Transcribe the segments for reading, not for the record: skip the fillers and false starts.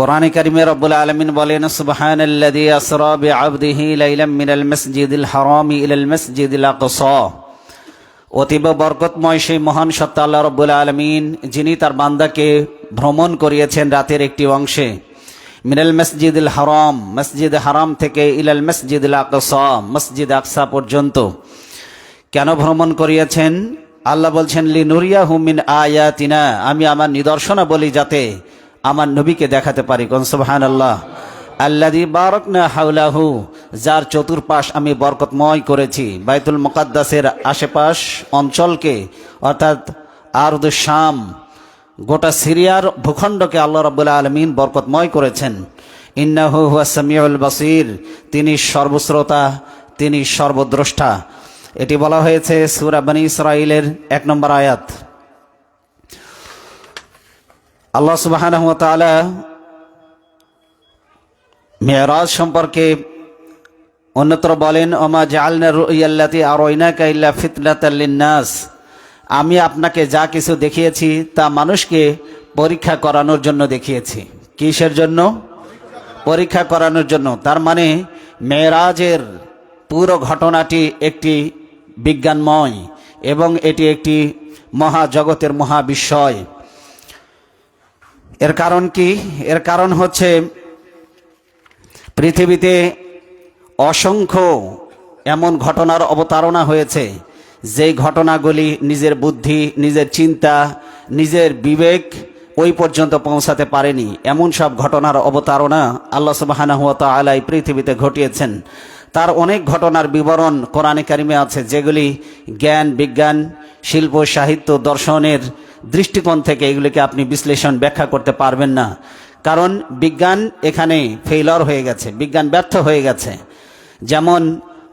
কোরআনে কারিমে রব্বুল আলামিন বলেন, সুবহানাল্লাযী আসরা বিআবদিহি লাইলাম মিনাল মাসজিদিল হারামি ইলাল মাসজিদিল আকসা। অতীব বরকতময় সেই মহান সত্তা আল্লাহ রব্বুল আলামিন, যিনি তার বান্দাকে ভ্রমণ করিয়েছেন রাতের একটি অংশে, মিনাল মাসজিদিল হারাম, মসজিদ হারাম থেকে ইলাল মাসজিদিল আকসা, মসজিদ আকসা পর্যন্ত। কেন ভ্রমণ করিয়েছেন? আল্লাহ বলছেন, লিনুরিয়াহু মিন আয়াতিনা, আমি আমার নিদর্শনাবলী যাতে আমার নবীকে দেখাতে পারি। কোন সুবহানাল্লাহ। আল্লাযী বারাকনা হাওলাহু, যার চতুর্পাশ আমি বরকতময় করেছি। বাইতুল মুকাদ্দাসের আশেপাশ অঞ্চলকে, অর্থাৎ আরদুশ শাম, গোটা সিরিয়ার ভূখণ্ডকে আল্লাহ রাব্বুল আলামিন বরকতময় করেছেন। ইন্নাহু হুয়াস সামিউল বাসীর, তিনি সর্বশ্রোতা, তিনি সর্বদ্রষ্টা। এটি বলা হয়েছে সূরা বনী ইসরাঈলের 1 নম্বর আয়াত। আল্লাহ সুবহানাহু ওয়া তাআলা মিরাজ সম্পর্কে অন্যত্র বলেন, ওমা জাআলনা রুয়াল্লাতী আরাইনাকা ইল্লা ফিতনাতাল লিন্নাস, আমি আপনাকে যা কিছু দেখিয়েছি তা মানুষকে পরীক্ষা করানোর জন্য দেখিয়েছি। কিসের জন্য? পরীক্ষা করানোর জন্য। তার মানে মেরাজের পুরো ঘটনাটি একটি বিজ্ঞানময় এবং এটি একটি মহাজগতের মহাবিস্ময়। এর কারণ কি? এর কারণ হচ্ছে পৃথিবীতে অসংখ্য এমন ঘটনার অবতারণা হয়েছে, যেই ঘটনাগুলি নিজের বুদ্ধি, নিজের চিন্তা, নিজের বিবেক ওই পর্যন্ত পৌঁছাতে পারেনি। এমন সব ঘটনার অবতারণা আল্লাহ সুবহানাহু ওয়া তাআলা এই পৃথিবীতে ঘটিয়েছেন। তার অনেক ঘটনার বিবরণ কোরআনে কারিমে আছে, যেগুলি জ্ঞান, বিজ্ঞান, শিল্প, সাহিত্য, দর্শনের দৃষ্টিকোণ থেকে এগুলিকে আপনি বিশ্লেষণ, ব্যাখ্যা করতে পারবেন না। কারণ বিজ্ঞান এখানে ফেইলর হয়ে গেছে, বিজ্ঞান ব্যর্থ হয়ে গেছে। যেমন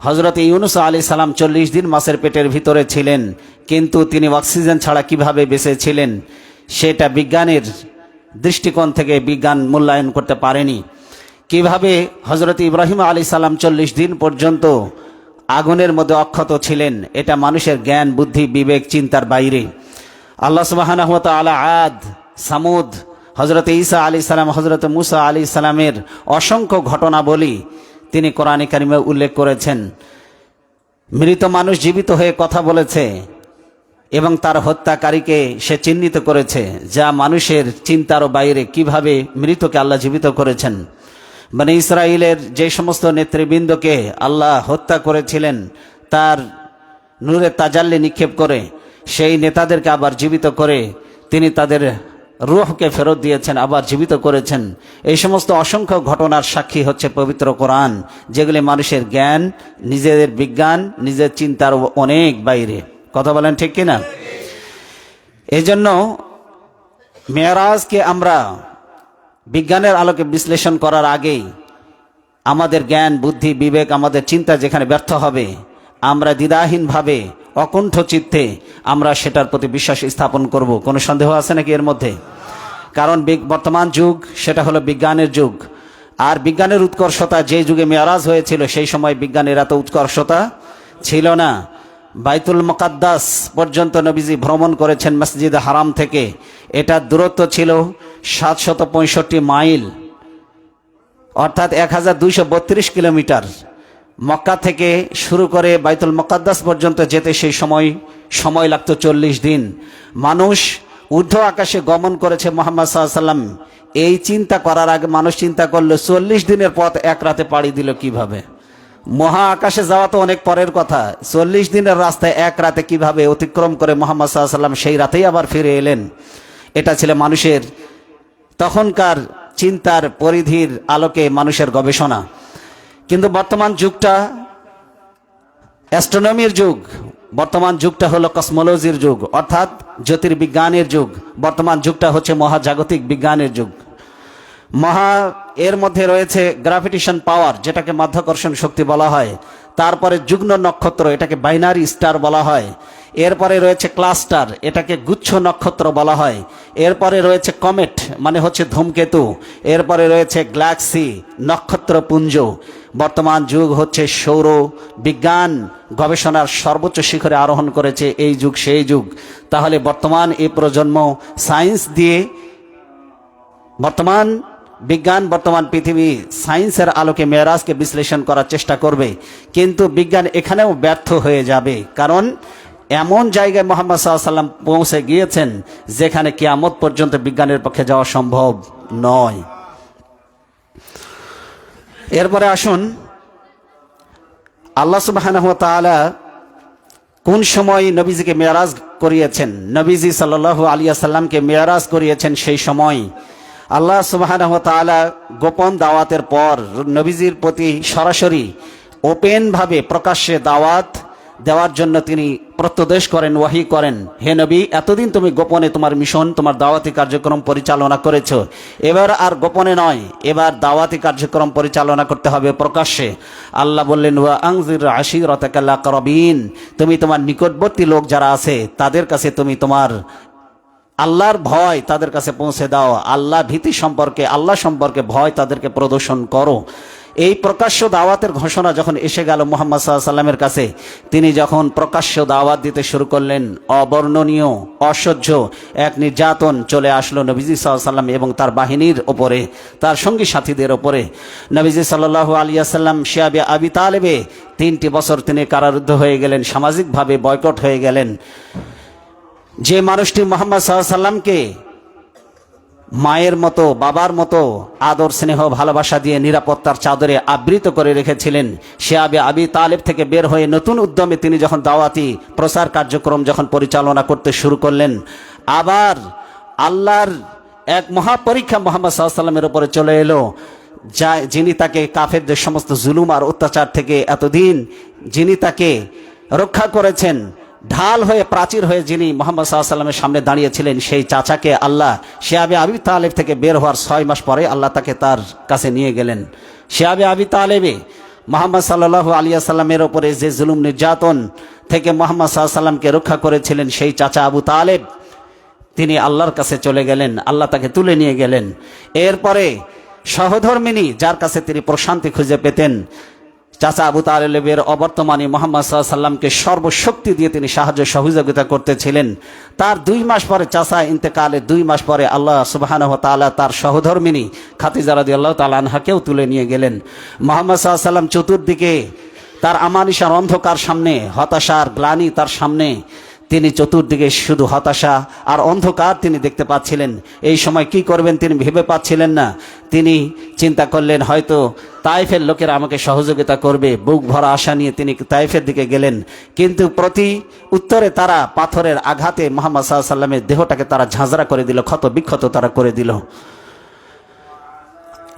হযরত ইউনূস আলাইহিস সালাম 40 দিন মাছের পেটের ভিতরে ছিলেন, কিন্তু তিনি অক্সিজেন ছাড়া কিভাবে বেঁচে ছিলেন সেটা বিজ্ঞানের দৃষ্টিকোণ থেকে বিজ্ঞান মূল্যায়ন করতে পারেনি। কিভাবে হযরত ইব্রাহিম আলাইহিস সালাম 40 দিন পর্যন্ত আগুনের মধ্যে অক্ষত ছিলেন, এটা মানুষের জ্ঞান, বুদ্ধি, বিবেক, চিন্তার বাইরে। আল্লাহ সুবহানাহু ওয়া তাআলা আদ, সামুদ, হযরত ঈসা আলাইহিস সালাম, হযরত মুসা আলাইহিস সালামের অসংখ্য ঘটনাবলী তিনি কোরআনে কারিমে উল্লেখ করেছেন। মৃত মানুষ জীবিত হয়ে কথা বলেছে এবং তার হত্যাকারীকে সে চিহ্নিত করেছে, যা মানুষের চিন্তারও বাইরে। কিভাবে মৃতকে আল্লাহ জীবিত করেছেন। বনী ইসরাঈলের যে সমস্ত নেতৃবৃন্দকে আল্লাহ হত্যা করেছিলেন, তার নূরের তাজাল্লি নিক্ষেপ করে সেই নেতাদেরকে আবার জীবিত করে তিনি তাদের রূহকে ফেরত দিয়েছেন, আবার জীবিত করেছেন। এই সমস্ত অসংখ্য ঘটনার সাক্ষী হচ্ছে পবিত্র কোরআন, যেগুলি মানুষের জ্ঞান, নিজেদের বিজ্ঞান, নিজের চিন্তার অনেক বাইরে। কথা বলেন ঠিক কিনা? এই জন্য মেরাজকে আমরা বিজ্ঞানের আলোকে বিশ্লেষণ করার আগেই আমাদের জ্ঞান, বুদ্ধি, বিবেক, আমাদের চিন্তা যেখানে ব্যর্থ হবে, আমরা দ্বিধাহীনভাবে অকুণ্ঠ চিত্তে আমরা সেটার প্রতি বিশ্বাস স্থাপন করব। কোনো সন্দেহ আছে নাকি এর মধ্যে? কারণ বর্তমান যুগ সেটা হলো বিজ্ঞানের যুগ। আর বিজ্ঞানের উৎকর্ষতা, যে যুগে মেরাজ হয়েছিল সেই সময় বিজ্ঞানের এত উৎকর্ষতা ছিল না। বাইতুল মুকাদ্দাস পর্যন্ত নবীজি ভ্রমণ করেছেন মসজিদ হারাম থেকে। এটার দূরত্ব ছিল 765 মাইল, অর্থাৎ 1232 কিলোমিটার। মক্কা থেকে শুরু করে বাইতুল মুকাদ্দাস পর্যন্ত যেতে সেই সময় লাগতো 40 দিন। মানুষ ঊর্ধ্ব আকাশে গমন করেছে মুহাম্মদ সাল্লাল্লাহু আলাইহি ওয়াসাল্লাম। এই চিন্তা করার আগে মানুষ চিন্তা করলো 40 দিনের পথ এক রাতে পাড়ি দিল কিভাবে। মহা আকাশে যাওয়া তো অনেক পরের কথা, 40 দিনের রাস্তায় এক রাতে কিভাবে অতিক্রম করে মুহাম্মদ সাল্লাল্লাহু আলাইহি ওয়াসাল্লাম সেই রাতেই আবার ফিরে এলেন। এটা ছিল মানুষের তখনকার চিন্তার পরিধির আলোকে মানুষের গবেষণা। কিন্তু বর্তমান যুগটা অ্যাস্ট্রোনমির যুগ, বর্তমান যুগটা হলো কসমোলজির যুগ, অর্থাৎ জ্যোতির্বিজ্ঞানের যুগ। বর্তমান যুগটা হচ্ছে মহাজাগতিক বিজ্ঞানের যুগ। এর মধ্যে রয়েছে গ্র্যাভিটেশন পাওয়ার, যেটাকে মাধ্যাকর্ষণ শক্তি বলা হয়। তারপরে যুগ্ম নক্ষত্র, এটাকে বাইনারি স্টার বলা হয়। এরপরে রয়েছে ক্লাস্টার, এটাকে গুচ্ছ নক্ষত্র বলা হয়। এরপরে রয়েছে কমেট, মানে হচ্ছে ধূমকেতু। এরপরে রয়েছে গ্যালাক্সি, নক্ষত্রপুঞ্জ। বর্তমান যুগ হচ্ছে সৌর বিজ্ঞান গবেষণার সর্বোচ্চ শিখরে আরোহণ করেছে এই যুগ সেই যুগ। তাহলে বর্তমান এই প্রজন্ম সায়েন্স দিয়ে, বর্তমান বিজ্ঞান বর্তমান পৃথিবী সায়েন্সের আলোকে মেরাজকে বিশ্লেষণ করার চেষ্টা করবে, কিন্তু বিজ্ঞান এখানেও ব্যর্থ হয়ে যাবে। কারণ এমন জায়গায় মুহাম্মদ সাল্লাল্লাহু আলাইহি ওয়াসাল্লাম পৌঁছে গিয়েছেন যেখানে কিয়ামত পর্যন্ত বিজ্ঞানের পক্ষে যাওয়া সম্ভব নয়। এরপরে আসুন, আল্লাহ সুবহানাহু ওয়া তাআলা কোন সময় নবীজিকে মেরাজ করিয়েছেন, নবীজি সাল্লাল্লাহু আলাইহি ওয়াসাল্লামকে মেরাজ করিয়েছেন সেই সময় আল্লাহ সুবহানাহু ওয়া তাআলা গোপন দাওয়াতের পর নবীজির প্রতি সরাসরি ওপেনভাবে প্রকাশ্যে দাওয়াত দেওয়ার জন্য তিনি প্রত্যদেশ করেন, ওয়াহি করেন, হে নবী, এতদিন তুমি গোপনে তোমার মিশন, তোমার দাওয়াতি কার্যক্রম পরিচালনা করেছ, এবার আর গোপনে নয়, এবার দাওয়াতি কার্যক্রম পরিচালনা করতে হবে প্রকাশ্যে। আল্লাহ বললেন, ওয়া আনজির আশিরাতাকাল আকরাবিন, তুমি তোমার নিকটবর্তী লোক যারা আছে তাদের কাছে তুমি তোমার আল্লাহর ভয় তাদের কাছে পৌঁছে দাও, আল্লাহ ভীতি সম্পর্কে, আল্লাহ সম্পর্কে ভয় তাদেরকে প্রদর্শন করো। এই প্রকাশ্য দাওয়াতের ঘোষণা যখন এসে গেল মুহাম্মদ সাল্লাল্লাহু আলাইহি ওয়াসাল্লামের কাছে, তিনি যখন প্রকাশ্য দাওয়াত দিতে শুরু করলেন, অবর্ণনীয় অসহ্য এক নির্যাতন চলে আসলো নবীজি সাল্লাল্লাহু আলাইহি ওয়াসাল্লাম এবং তার বাহিনীর ওপরে, তার সঙ্গী সাথীদের ওপরে। নবীজি সাল্লাল্লাহু আলাইহি ওয়াসাল্লাম শিয়াবে আবি তালেবে 3টি বছর তিনি কারারুদ্ধ হয়ে গেলেন, সামাজিকভাবে বয়কট হয়ে গেলেন। যে মানুষটি মুহাম্মদ সাল্লাল্লাহু আলাইহি ওয়াসাল্লামকে মায়ের মতো, বাবার মতো আদর স্নেহ ভালোবাসা দিয়ে নিরাপত্তার চাদরে আবৃত করে রেখেছিলেন, শিয়াবে আবি তালেব থেকে বের হয়ে নতুন উদ্যমে তিনি যখন দাওয়াতি প্রচার কার্যক্রম যখন পরিচালনা করতে শুরু করলেন, আবার আল্লাহর এক মহাপরীক্ষা মুহাম্মদ সাল্লাল্লাহু আলাইহি ওয়াসাল্লামের উপরে চলে এলো, যিনি তাকে কাফেরদের সমস্ত জুলুম আর অত্যাচার থেকে এতদিন যিনি তাকে রক্ষা করেছেন, ঢাল হয়ে প্রাচীর হয়ে যিনি মুহাম্মদ সাল্লাল্লাহু আলাইহি ওয়াসাল্লামের সামনে দাঁড়িয়েছিলেন, সেই চাচাকে আল্লাহ শিয়াবে আবি তালেব থেকে বের হওয়ার 6 মাস পরে আল্লাহ তাকে তার কাছে নিয়ে গেলেন। শিয়াবে আবি তালেবে মুহাম্মদ সাল্লাল্লাহু আলাইহি ওয়াসাল্লামের উপরে যে জুলুম নির্যাতন থেকে মুহাম্মদ সাল্লাল্লাহু আলাইহি ওয়াসাল্লামকে রক্ষা করেছিলেন, সেই চাচা আবু তালেব তিনি আল্লাহর কাছে চলে গেলেন, আল্লাহ তাকে তুলে নিয়ে গেলেন। এরপরে সহধর্মিনী যার কাছে তিনি প্রশান্তি খুঁজে পেতেন, চাচা আবু তালেবের অবর্তমানে মুহাম্মদ সাল্লাল্লাহু আলাইহি ওয়াসাল্লামকে সর্বশক্তি দিয়ে তিনি সাহায্য সহযোগিতা করতেছিলেন। তার 2 মাস পরে, চাচা ইন্তেকালের 2 মাস পরে আল্লাহ সুবহানাহু ওয়া তাআলা তার সহধর্মিনী খাদিজা রাদিয়াল্লাহু তাআলা আনহাকেও তুলে নিয়ে গেলেন। মুহাম্মদ সাল্লাল্লাহু আলাইহি ওয়াসাল্লাম চতুর্দিকে তার আমানিশার অন্ধকার সামনে, হতাশার গ্লানি তার সামনে, তিনি চতুর্দিকে শুধু হতাশা আর অন্ধকার তিনি দেখতে পাচ্ছিলেন। এই সময় কি করবেন তিনি ভেবে পাচ্ছিলেন না। তিনি চিন্তা করলেন, হয়তো তায়েফের লোকেরা আমাকে সহযোগিতা করবে, বুক ভরা আশা নিয়ে তিনি তায়েফের দিকে গেলেন। কিন্তু প্রতি উত্তরে তারা পাথরের আঘাতে মুহাম্মদ সাল্লাল্লাহু আলাইহি ওয়াসাল্লামের দেহটাকে তারা ঝাঁঝরা করে দিল, ক্ষত বিক্ষত তারা করে দিল।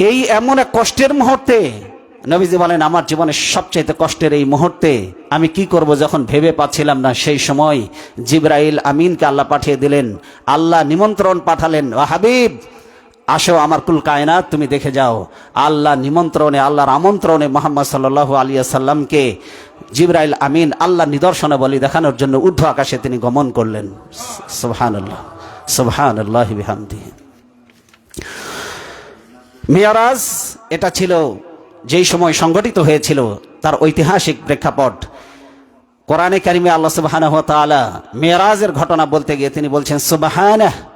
এই এমন এক কষ্টের মুহূর্তে নবীজি বলেন, আমার জীবনের সবচেয়ে কষ্টের এই মুহূর্তে আমি কি করব যখন ভেবে পাচ্ছিলাম না, সেই সময় জিবরাইল আমিনকে আল্লাহ পাঠিয়ে দিলেন। আল্লাহ নিমন্ত্রণ পাঠালেন, ও হাবিব আসো আমার কুল কায়নাত তুমি দেখে যাও। আল্লাহ নিমন্ত্রণে, আল্লাহর আমন্ত্রণে মুহাম্মদ সাল্লাল্লাহু আলাইহি ওয়াসাল্লামকে জিবরাইল আমিন আল্লাহ নিদর্শনে বলি দেখানোর জন্য ঊর্ধ্ব আকাশে তিনি গমন করলেন। সুবহানাল্লাহ, সুবহানাল্লাহি বিহামদিহি। মিরাজ এটা ছিল যেই সময় সংগঠিত হয়েছিল তার ঐতিহাসিক প্রেক্ষাপট। কোরআনে কারিমে আল্লাহ সুবহানাহু ওয়া তাআলা মিরাজের ঘটনা বলতে গিয়ে তিনি বলছেন, সুবহানাহু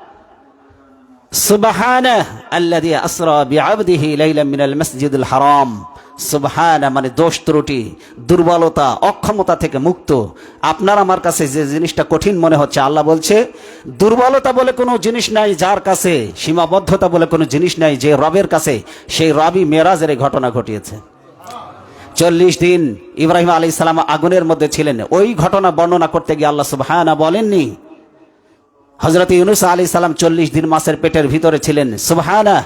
সুবহানাহু আল্লাযী আসরা বিআবদিহি লাইলাম মিনাল মাসজিদিল হারাম। সুবহানা মানে দোষ ত্রুটি, দুর্বলতা, অক্ষমতা থেকে মুক্ত। আপনার আমার কাছে যে জিনিসটা কঠিন মনে হচ্ছে, আল্লাহ বলছে দুর্বলতা বলে কোনো জিনিস নাই যার কাছে, সীমাবদ্ধতা বলে কোনো জিনিস নাই যে রবের কাছে। সেই রবই মেরাজের এই ঘটনা ঘটিয়েছে। 40 দিন ইব্রাহিম আলাইহিস সালাম আগুনের মধ্যে ছিলেন, ওই ঘটনা বর্ণনা করতে গিয়ে আল্লাহ সুবহানা বলেননি হযরত ইউনূস আলাইহিস সালাম 40 দিন মাছের পেটের ভিতরে ছিলেন। সুবহানা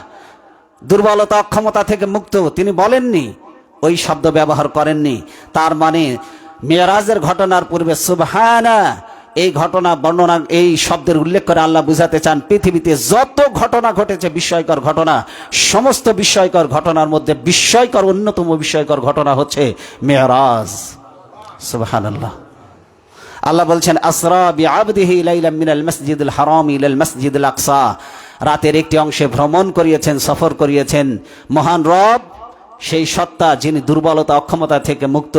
দুর্বলতা অক্ষমতা থেকে মুক্ত তিনি বলেননি, ওই শব্দ ব্যবহার করেননি। তার মানে মেরাজের ঘটনার পূর্বে সুবহানা এই ঘটনা বর্ণনা, এই শব্দের উল্লেখ করে আল্লাহ বুঝাতে চান পৃথিবীতে যত ঘটনা ঘটেছে বিস্ময়কর ঘটনা, সমস্ত বিস্ময়কর ঘটনার মধ্যে বিস্ময়কর অন্যতম বিস্ময়কর ঘটনা হচ্ছে মেরাজ। সুবহানাল্লাহ। আল্লাহ বলছেন, আসরা বিআবদিহি লাইলাম মিনাল মাসজিদিল হারাম ইলাল মাসজিদিল আকসা। রাতের একটি অংশে ভ্রমণ করিয়েছেন, সফর করিয়েছেন মহান রব, সেই সত্তা যিনি দুর্বলতা অক্ষমতা থেকে মুক্ত,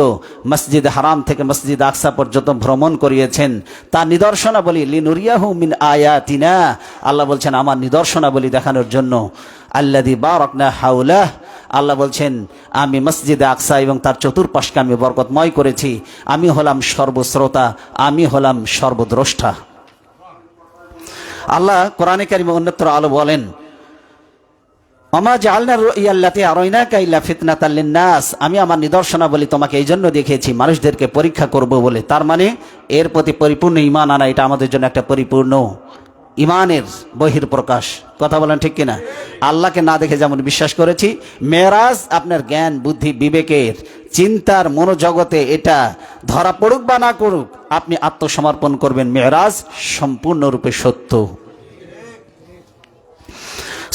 মসজিদ হারাম থেকে মসজিদ আকসা পর্যন্ত ভ্রমণ করিয়েছেন। তার নিদর্শনাবলী লিনুরিয়াহু মিন আয়াতিনা, আল্লাহ বলছেন আমার নিদর্শনাবলী দেখানোর জন্য। আল্লাযী বারাকনা হাওলাহ, আল্লাহ বলছেন আমি মসজিদে আকসা এবং তার চতুর্পাশকে আমি বরকতময় করেছি, আমি হলাম সর্বশ্রোতা, আমি হলাম সর্বদ্রষ্টা। আল্লাহ কোরআনে কারিমে অন্যত্র আলো বলেন, ওমা জাআলনা রুইয়া আল্লাতী আরাইনাকা ইল্লা ফিতনাতাল লিন্নাস, আমি আমার নিদর্শনাবলী তোমাকে এই জন্য দেখিয়েছি মানুষদেরকে পরীক্ষা করব বলে। তার মানে এর প্রতি পরিপূর্ণ ঈমান আনা, এটা আমাদের জন্য একটা পরিপূর্ণ ঈমানের বহির্প্রকাশ। কথা বলেন ঠিক কিনা? আল্লাহকে না দেখে যেমন বিশ্বাস করেছি, মেরাজ আপনার জ্ঞান বুদ্ধি বিবেকের চিন্তার মনোজগতে এটা ধরা পড়ুক বা না করুক, আপনি আত্মসমর্পণ করবেন, মেরাজ সম্পূর্ণরূপে সত্য।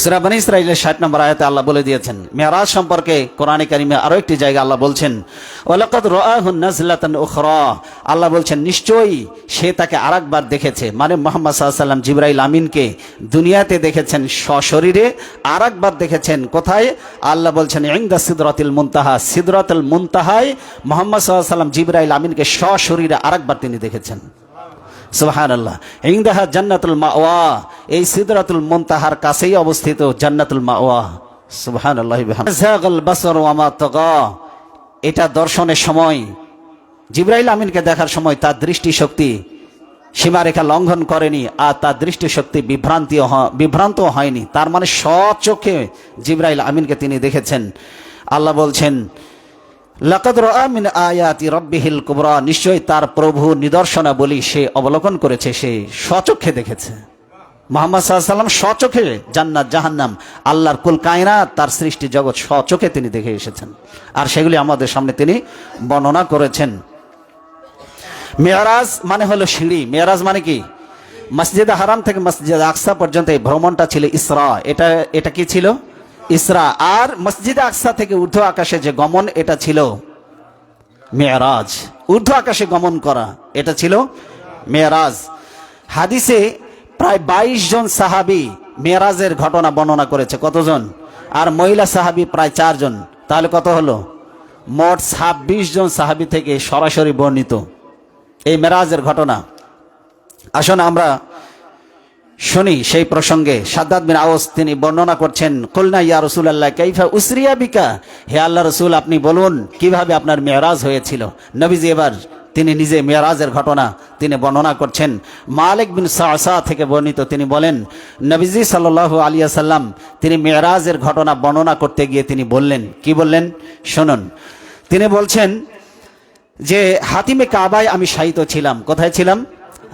সূরা বনী ইসরাঈলের 60 নম্বর আয়াতে আল্লাহ বলে দিয়েছেন মেরাজ সম্পর্কে। কোরআনে কারিমে আরো একটি জায়গা আল্লাহ বলছেন, ওয়ালাকাদ রাআহু নাজলাতান উখরা, আল্লাহ বলছেন নিশ্চয়ই সে তাকে আরেকবার দেখেছে, মানে মুহাম্মদ সাল্লাল্লাহু আলাইহি ওয়াসাল্লাম জিবরাইল আমিনকে দুনিয়াতে দেখেছেন সশরীরে, আরেকবার দেখেছেন কোথায়? আল্লাহ বলছেন ইনদা সিদরাতুল মুনতাহা, সিদরাতুল মুনতাহায় মুহাম্মদ সাল্লাল্লাহু আলাইহি ওয়াসাল্লাম জিবরাইল আমিনকে সশরীরে আরেকবার তিনি দেখেছেন। সুবহানাল্লাহ। ইনদাহা জান্নাতুল মাওয়া, এই সিদরাতুল মুনতাহার কাছেই অবস্থিত জান্নাতুল মাওয়া। সুবহানাল্লাহি বিহামদিহি। যাগাল বাসার ওয়া মা তাগা, এটা দর্শনের সময় জিবরাইল আমিনকে দেখার সময় তার দৃষ্টিশক্তি সীমারেখা লঙ্ঘন করেনি, আর তার দৃষ্টিশক্তি বিভ্রান্ত হয়নি। তার মানে স্বচক্ষে জিবরাইল আমিনকে তিনি দেখেছেন। আল্লাহ বলছেন লাকাদ রাআ মিন আয়াতি রাব্বিহিল কুবরা, নিশ্চয়ই তার প্রভু নিদর্শনাবলী সে অবলোকন করেছে, সে স্বচক্ষে দেখেছে। মুহাম্মদ সাল্লাল্লাহু আলাইহি ওয়াসাল্লাম স্বচক্ষে জান্নাত জাহান্নাম আল্লাহর কুল কায়নাত তার সৃষ্টি জগৎ স্বচক্ষে তিনি দেখে এসেছেন, আর সেগুলি আমাদের সামনে তিনি বর্ণনা করেছেন। মেরাজ মানে হলো সিঁড়ি। মেরাজ মানে কি? মসজিদে হারাম থেকে মসজিদে আকসা পর্যন্ত এই ভ্রমণটা ছিল ইসরা। এটা কি ছিল? ইসরা। আর মসজিদে আকসা থেকে ঊর্ধ্ব আকাশে যে গমন, এটা ছিল মেরাজ। ঊর্ধ্ব আকাশে গমন করা, এটা ছিল মেরাজ। হাদিসে প্রায় 22 জন সাহাবী মেরাজের ঘটনা বর্ণনা করেছে। কতজন? আর মহিলা সাহাবী প্রায় 4 জন। তাহলে কত হলো? মোট 26 জন সাহাবী থেকে সরাসরি বর্ণিত এই মেরাজের ঘটনা। আসুন আমরা শুনি সেই প্রসঙ্গে। শাদ্দাদ বিন আওস তিনি বর্ণনা করছেন, কুলনা ইয়া রাসূলুল্লাহ কাইফা উসরিয়া বিকা, হে আল্লাহ রাসূল আপনি বলুন কিভাবে আপনার মেরাজ হয়েছিল। নবীজি এবার তিনি নিজে মেরাজের ঘটনা তিনি বর্ণনা করছেন। মালিক বিন সাসা থেকে বর্ণিত, তিনি বলেন নবীজি সাল্লাল্লাহু আলাইহি ওয়াসাল্লাম তিনি মেরাজের ঘটনা বর্ণনা করতে গিয়ে তিনি বললেন, কি বললেন শুনুন। তিনি বলছেন যে হাতিমে কাবায় আমি শায়িত ছিলাম। কোথায় ছিলাম?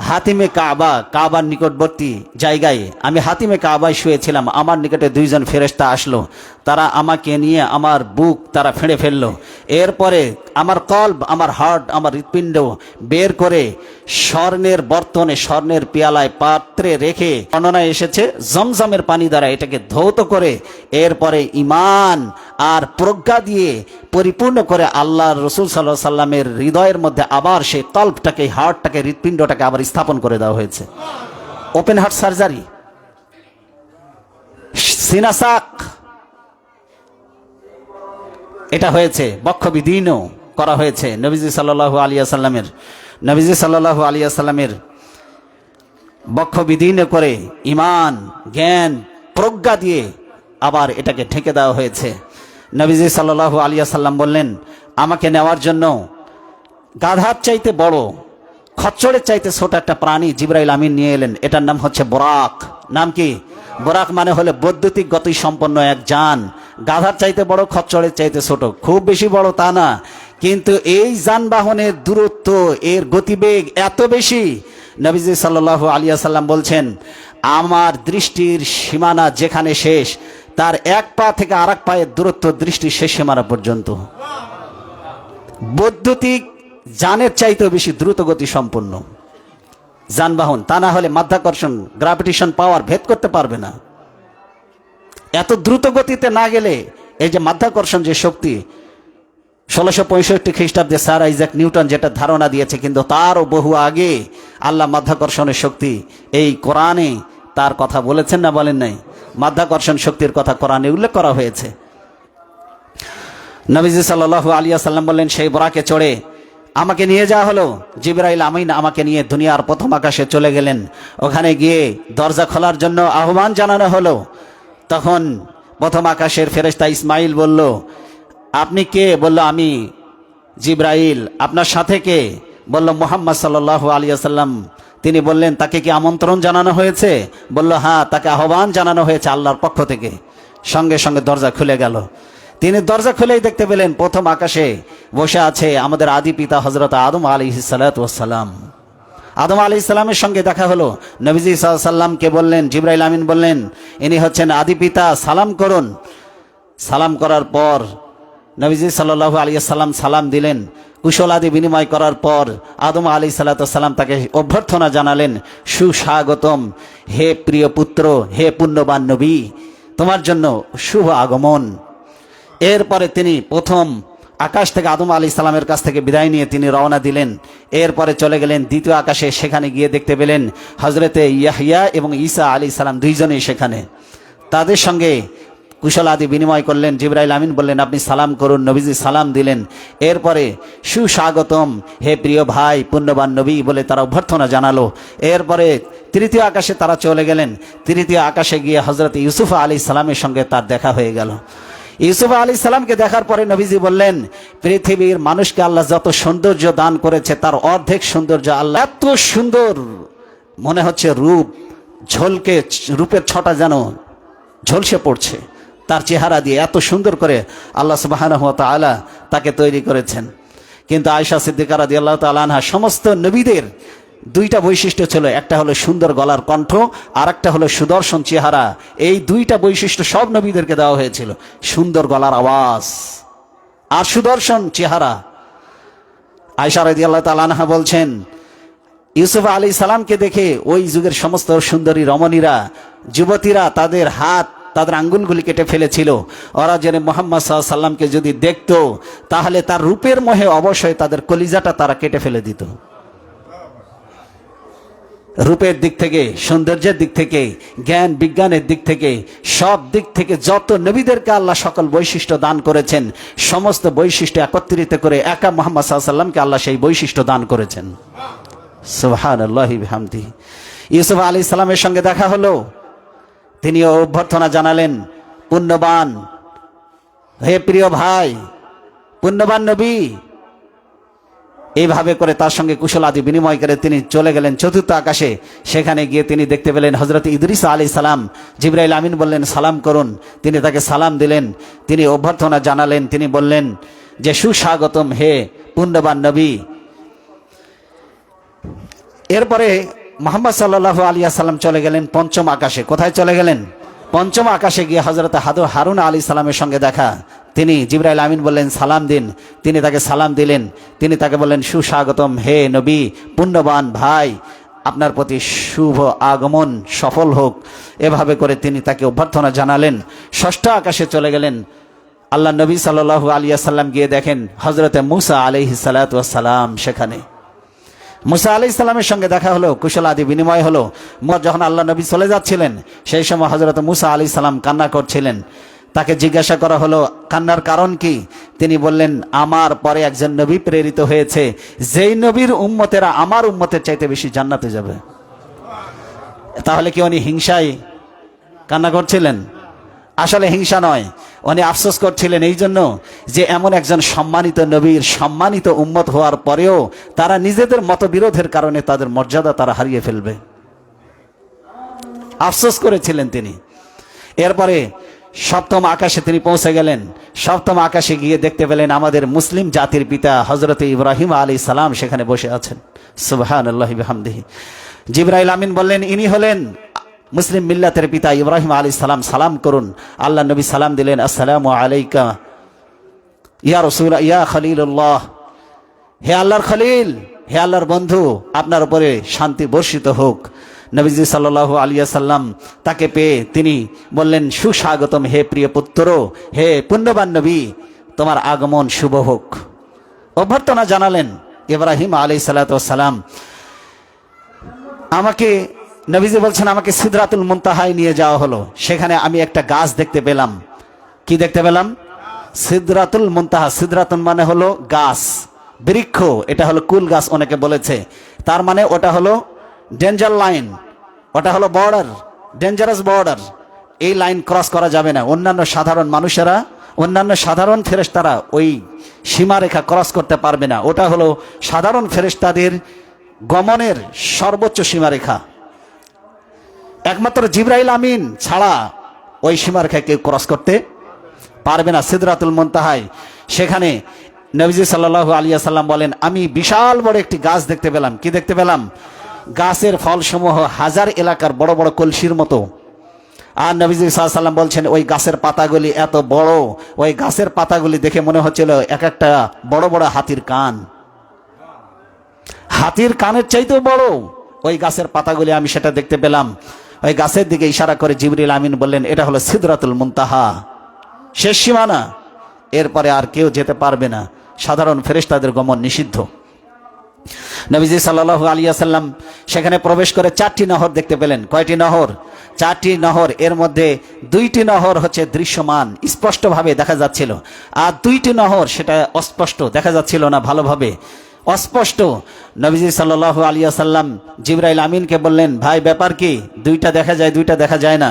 হাতিমে কাবা, কাবার নিকটবর্তী জায়গায় আমি হাতিমে কাবায় শুয়েছিলাম। আমার নিকটে 2 জন ফেরেশতা আসলো, তারা আমাকে নিয়ে আমার বুক তারা ফেঁড়ে ফেললো। এরপরে আমার কলব, আমার হার্ট, আমার হৃৎপিণ্ড বের করে স্বর্ণের বর্তনে, স্বর্ণের পেয়ালায় পাত্রে রেখে, বর্ণনায় এসেছে জমজমের পানি দ্বারা এটাকে ধৌত করে, এরপরে ঈমান আর প্রজ্ঞা দিয়ে পরিপূর্ণ করে আল্লাহর রাসূল সাল্লাল্লাহু আলাইহি সাল্লামের হৃদয়ের মধ্যে আবার সেই কল্পটাকে, হার্টটাকে, হৃৎপিণ্ডটাকে আবার স্থাপন করে দেওয়া হয়েছে। ওপেন হার্ট সার্জারি, সিনাসাক, এটা হয়েছে। বক্ষবিদীনও করা হয়েছে নবীজি সাল্লাল্লাহু আলাইহি ওয়াসাল্লামের। নবীজি সাল্লাল্লাহু আলাইহি ওয়াসাল্লামের বক্ষবিদীন করে ঈমান, জ্ঞান, প্রজ্ঞা দিয়ে আবার এটাকে ঢেকে দেওয়া হয়েছে। নবীজি সাল্লাল্লাহু আলাইহি ওয়াসাল্লাম বললেন আমাকে নেওয়ার জন্য গাধার চাইতে বড়, খচ্চরের চাইতে ছোট একটা প্রাণী জিবরাইল আমিন নিয়ে এলেন। এটার নাম হচ্ছে বোরাক। নাম কি? বোরাক মানে হলো বৈদ্যুতিক গতি সম্পন্ন এক যান। গাধার চাইতে বড়, খচ্চরের চাইতে ছোট, খুব বেশি বড় তা না, কিন্তু এই যানবাহনের দূরত্ব, এর গতিবেগ এত বেশি। নবীজি সাল্লাল্লাহু আলাইহি ওয়াসাল্লাম বলছেন আমার দৃষ্টির সীমানা যেখানে শেষ, তার এক পা থেকে আরেক পায়ের দূরত্ব দৃষ্টির শেষ সীমানা পর্যন্ত। বৈদ্যুতিক যানের চাইতেও বেশি দ্রুত গতি সম্পন্ন যানবাহন, তা না হলে মাধ্যাকর্ষণ, গ্রাভিটেশন পাওয়ার ভেদ করতে পারবে না। এত দ্রুত গতিতে না গেলে এই যে মাধ্যাকর্ষণ যে শক্তি, 1665 খ্রিস্টাব্দে স্যার আইজাক নিউটন যেটা ধারণা দিয়েছে, কিন্তু তারও বহু আগে আল্লাহ মাধ্যাকর্ষণের শক্তি এই কোরআনে তার কথা বলেছেন না বলেন নাই? মাধ্যাকর্ষণ শক্তির কথা কোরআনে উল্লেখ করা হয়েছে। নবীজি সাল্লাল্লাহু আলাইহি ওয়াসাল্লাম বললেন সেই বোরাকে চড়ে আমাকে নিয়ে যাওয়া হলো। জিবরাইল আমিন আমাকে নিয়ে দুনিয়ার প্রথম আকাশে চলে গেলেন। ওখানে গিয়ে দরজা খোলার জন্য আহ্বান জানানো হলো। তখন প্রথম আকাশের ফেরেশতা ইসমাইল বলল, আপনি কে? বলল, আমি জিব্রাইল। আপনার সাথে কে? বলল, মুহাম্মদ সাল্লাল্লাহু আলাইহি ওয়াসাল্লাম। তিনি বললেন, তাকে কি আমন্ত্রণ জানানো হয়েছে? বলল, হ্যাঁ, তাকে আহ্বান জানানো হয়েছে আল্লাহর পক্ষ থেকে। সঙ্গে সঙ্গে দরজা খুলে গেল। তিনি দরজা খুলেই দেখতে পেলেন প্রথম আকাশে বসে আছে আমাদের আদি পিতা হযরত আদম আলাইহিস সালাতু ওয়াস সালাম। আদম আলাইহিস সালামের সঙ্গে দেখা হলো। নবীজি সাল্লাল্লাহু আলাইহি সাল্লামকে বললেন, জিবরাইল আমিন বললেন, ইনি হচ্ছেন আদি পিতা, সালাম করুন। সালাম করার পর নবীজি সাল্লাল্লাহু আলাইহি সাল্লাম সালাম দিলেন। কুশলাদি বিনিময় করার পর আদম আলাইহিস সালাতু ওয়াস সালাম তাকে অভ্যর্থনা জানালেন, সুস্বাগতম হে প্রিয় পুত্র, হে পুণ্যবান নবী, তোমার জন্য শুভ আগমন। এরপরে তিনি প্রথম আকাশ থেকে আদম আলাইহিস সালামের কাছ থেকে বিদায় নিয়ে তিনি রওনা দিলেন। এরপরে চলে গেলেন দ্বিতীয় আকাশে। সেখানে গিয়ে দেখতে পেলেন হযরতে ইয়াহইয়া এবং ঈসা আলাইহিস সালাম দুইজনেই সেখানে। তাদের সঙ্গে কুশলাদি বিনিময় করলেন। জিবরাইল আমিন বললেন, আপনি সালাম করুন। নবীজি সালাম দিলেন। এরপরে সুস্বাগতম হে প্রিয় ভাই, পুণ্যবান নবী বলে তারা অভ্যর্থনা জানালো। এরপরে তৃতীয় আকাশে তারা চলে গেলেন। তৃতীয় আকাশে গিয়ে হযরত ইউসুফ আলাইহিস সালামের সঙ্গে তার দেখা হয়ে গেল। ইউসুফ আলাইহিস সালামকে দেখার পরে নবীজি বললেন, পৃথিবীর মানুষকে আল্লাহ যত সৌন্দর্য দান করেছে তার অর্ধেক সৌন্দর্য আল্লাহ, এত সুন্দর মনে হচ্ছে রূপ ঝলকে, রূপের ছটা যেন ঝলসে পড়ছে তার চেহারা দিয়ে। এত সুন্দর করে আল্লাহ সুবহানাহু ওয়া তাআলা তাকে তৈরি করেছেন। কিন্তু আয়েশা সিদ্দিকা রাদিয়াল্লাহু তাআলা আনহা, সমস্ত নবীদের দুইটা বৈশিষ্ট্য ছিল, একটা হলো সুন্দর গলার কণ্ঠ, আর একটা হলো সুদর্শন চেহারা। এই দুইটা বৈশিষ্ট্য সব নবীদেরকে দেওয়া হয়েছিল, সুন্দর গলার আওয়াজ আর সুদর্শন চেহারা। আয়েশা রাদিয়াল্লাহু তাআলা আনহা বলছেন, ইউসুফ আলাইহিস সালামকে দেখে ওই যুগের সমস্ত সুন্দরী রমণীরা, যুবতীরা তাদের হাত, তাদের আঙ্গুলগুলি কেটে ফেলেছিল। ওরা যেন মুহাম্মদ সাল্লাল্লাহু আলাইহি সাল্লামকে যদি দেখতো তাহলে তার রূপের মোহে অবশ্যই তাদের কলিজাটা তারা কেটে ফেলে দিত। রূপের দিক থেকে, সৌন্দর্যের দিক থেকে, জ্ঞান বিজ্ঞানের দিক থেকে, সব দিক থেকে যত নবীদেরকে আল্লাহ সকল বৈশিষ্ট্য দান করেছেন, সমস্ত বৈশিষ্ট্য একত্রিত করে একা মুহাম্মদ সাল্লাল্লাহু আলাইহি সাল্লামকে আল্লাহ সেই বৈশিষ্ট্য দান করেছেন। সুবহানাল্লাহি বিহামদিহি। ইউসুফ আলাইহিস সালামের সঙ্গে দেখা হলো। তিনিও অভ্যর্থনা জানালেন, পুণ্যবান হে প্রিয় ভাই, পুণ্যবান নবী। এইভাবে করে তার সঙ্গে কুশলাদি বিনিময় করে তিনি চলে গেলেন চতুর্থ আকাশে। সেখানে গিয়ে তিনি দেখতে পেলেন হযরত ইদ্রিস আলাইহিস সালাম। জিবরাইল আমিন বললেন, সালাম করুন। তিনি তাকে সালাম দিলেন। তিনি অভ্যর্থনা জানালেন। তিনি বললেন যে, সুস্বাগতম হে পুণ্যবান নবী। এরপরে মুহাম্মদ সাল্লাল্লাহু আলাইহি ওয়াসাল্লাম চলে গেলেন পঞ্চম আকাশে। কোথায় চলে গেলেন? পঞ্চম আকাশে গিয়ে হযরত হারুন আলাইহিস সালামের সঙ্গে দেখা। তিনি, জিবরাইল আমিন বললেন, সালাম দিন। তিনি তাকে সালাম দিলেন। তিনি তাকে বললেন, সুস্বাগতম হে নবী, পুণ্যবান ভাই, আপনার প্রতি শুভ আগমন সফল হোক। এভাবে করে তিনি তাকে অভ্যর্থনা জানালেন। ষষ্ঠ আকাশে চলে গেলেন। আল্লাহ নবী সাল্লাল্লাহু আলাইহি ওয়াসাল্লাম গিয়ে দেখেন হযরত মুসা আলাইহিস সালাতু ওয়াস সালাম সেখানে। মুসা আলাইহিস সালামের সঙ্গে দেখা হলো, কুশলাদি বিনিময় হলো। যখন আল্লাহ নবী চলে যাচ্ছিলেন সেই সময় হযরত মুসা আলাইহিস সালাম কান্না করছিলেন। তাকে জিজ্ঞাসা করা হলো, কান্নার কারণ কি? তিনি বললেন, আমার পরে একজন নবী প্রেরিত হয়েছে, যেই নবীর উম্মতেরা আমার উম্মতের চাইতে বেশি জান্নাতে যাবে। তাহলে কি উনি হিংসায় কান্না করছিলেন? আসলে হিংসা নয়, উনি আফসোস করছিলেন এই জন্য যে এমন একজন সম্মানিত নবীর সম্মানিত উম্মত হওয়ার পরেও তারা নিজেদের মতবিরোধের কারণে তাদের মর্যাদা তারা হারিয়ে ফেলবে, আফসোস করেছিলেন তিনি। এরপরে সপ্তম আকাশে তিনি পৌঁছে গেলেন। সপ্তম আকাশে গিয়ে দেখতে পেলেন আমাদের মুসলিম জাতির পিতা হযরত ইব্রাহিম আলাইহিস সালাম সেখানে বসে আছেন। সুবহানাল্লাহি বিহামদিহি। জিবরাইল আমিন বললেন, ইনি হলেন মুসলিম মিল্লাতের পিতা ইব্রাহিম আলাইহিস সালাম, সালাম করুন। আল্লাহ নবী সালাম দিলেন, আসসালামু আলাইকা ইয়া রাসূল ইয়া খলিলুল্লাহ, হে আল্লাহর খলিল, হে আল্লাহর বন্ধু, আপনার উপরে শান্তি বর্ষিত হোক। নবীজি সাল্লাল্লাহু আলাইহি ওয়াসাল্লাম তাকে পেয়ে তিনি বললেন, সুস্বাগতম হে প্রিয় পুত্র, হে পুণ্যবান নবী, তোমার আগমন শুভ হোক। অভ্যর্থনা জানালেন ইব্রাহিম আলাইহিস সালাতু ওয়াস সালাম। আমাকে নবীজি বলছেন, আমাকে সিদরাতুল মুনতাহায় নিয়ে যাওয়া হলো। সেখানে আমি একটা গাছ দেখতে পেলাম। কি দেখতে পেলাম? সিদরাতুল মুনতাহা। সিদরাতুন মানে হলো গাছ, বৃক্ষ। এটা হলো কুল গাছ অনেকে বলেছে। তার মানে ওটা হলো ডেঞ্জার লাইন, ওটা হলো বর্ডার, ডেঞ্জারাস বর্ডার। এই লাইন ক্রস করা যাবে না। অন্যান্য সাধারণ মানুষেরা, অন্যান্য সাধারণ ফেরেশতারা ওই সীমারেখা ক্রস করতে পারবে না। ওটা হলো সাধারণ ফেরেশতাদের গমনের সর্বোচ্চ সীমারেখা। একমাত্র জিবরাইল আমিন ছাড়া ওই সীমারেখা কেউ ক্রস করতে পারবে না। সিদরাতুল মুনতাহায় সেখানে নবীজি সাল্লাল্লাহু আলাইহি ওয়াসাল্লাম বলেন, আমি বিশাল বড় একটি গাছ দেখতে পেলাম। কি দেখতে পেলাম? গাছের ফলসমূহ হাজার এলাকার বড় বড় কলসির মতো। আর নবীজি সাল্লাল্লাহু আলাইহি ওয়াসাল্লাম বলছেন, ওই গাছের পাতাগুলি এত বড়, ওই গাছের পাতাগুলি দেখে মনে হচ্ছিল এক একটা বড় বড় হাতির কান। হাতির কানের চাইতেও বড় ওই গাছের পাতাগুলি, আমি সেটা দেখতে পেলাম। ওই গাছের দিকে ইশারা করে জিবরিল আমিন বললেন, এটা হলো সিদরাতুল মুনতাহা, শেষ সীমানা। এরপরে আর কেউ যেতে পারবে না, সাধারণ ফেরেশতাদের গমন নিষিদ্ধ। নবীজি সাল্লাল্লাহু আলাইহি ওয়াসাল্লাম সেখানে প্রবেশ করে 4টি নহর দেখতে পেলেন। কয়টি নহর? 4টি নহর। এর মধ্যে 2টি নহর হচ্ছে দৃশ্যমান, স্পষ্টভাবে দেখা যাচ্ছিল, আর 2টি নহর সেটা অস্পষ্ট, দেখা যাচ্ছিল না ভালোভাবে, অস্পষ্ট। নবীজি সাল্লাল্লাহু আলাইহি ওয়াসাল্লাম জিবরাইল আমিনকে বললেন, ভাই ব্যাপার কি? 2টা দেখা যায়, 2টা দেখা যায় না।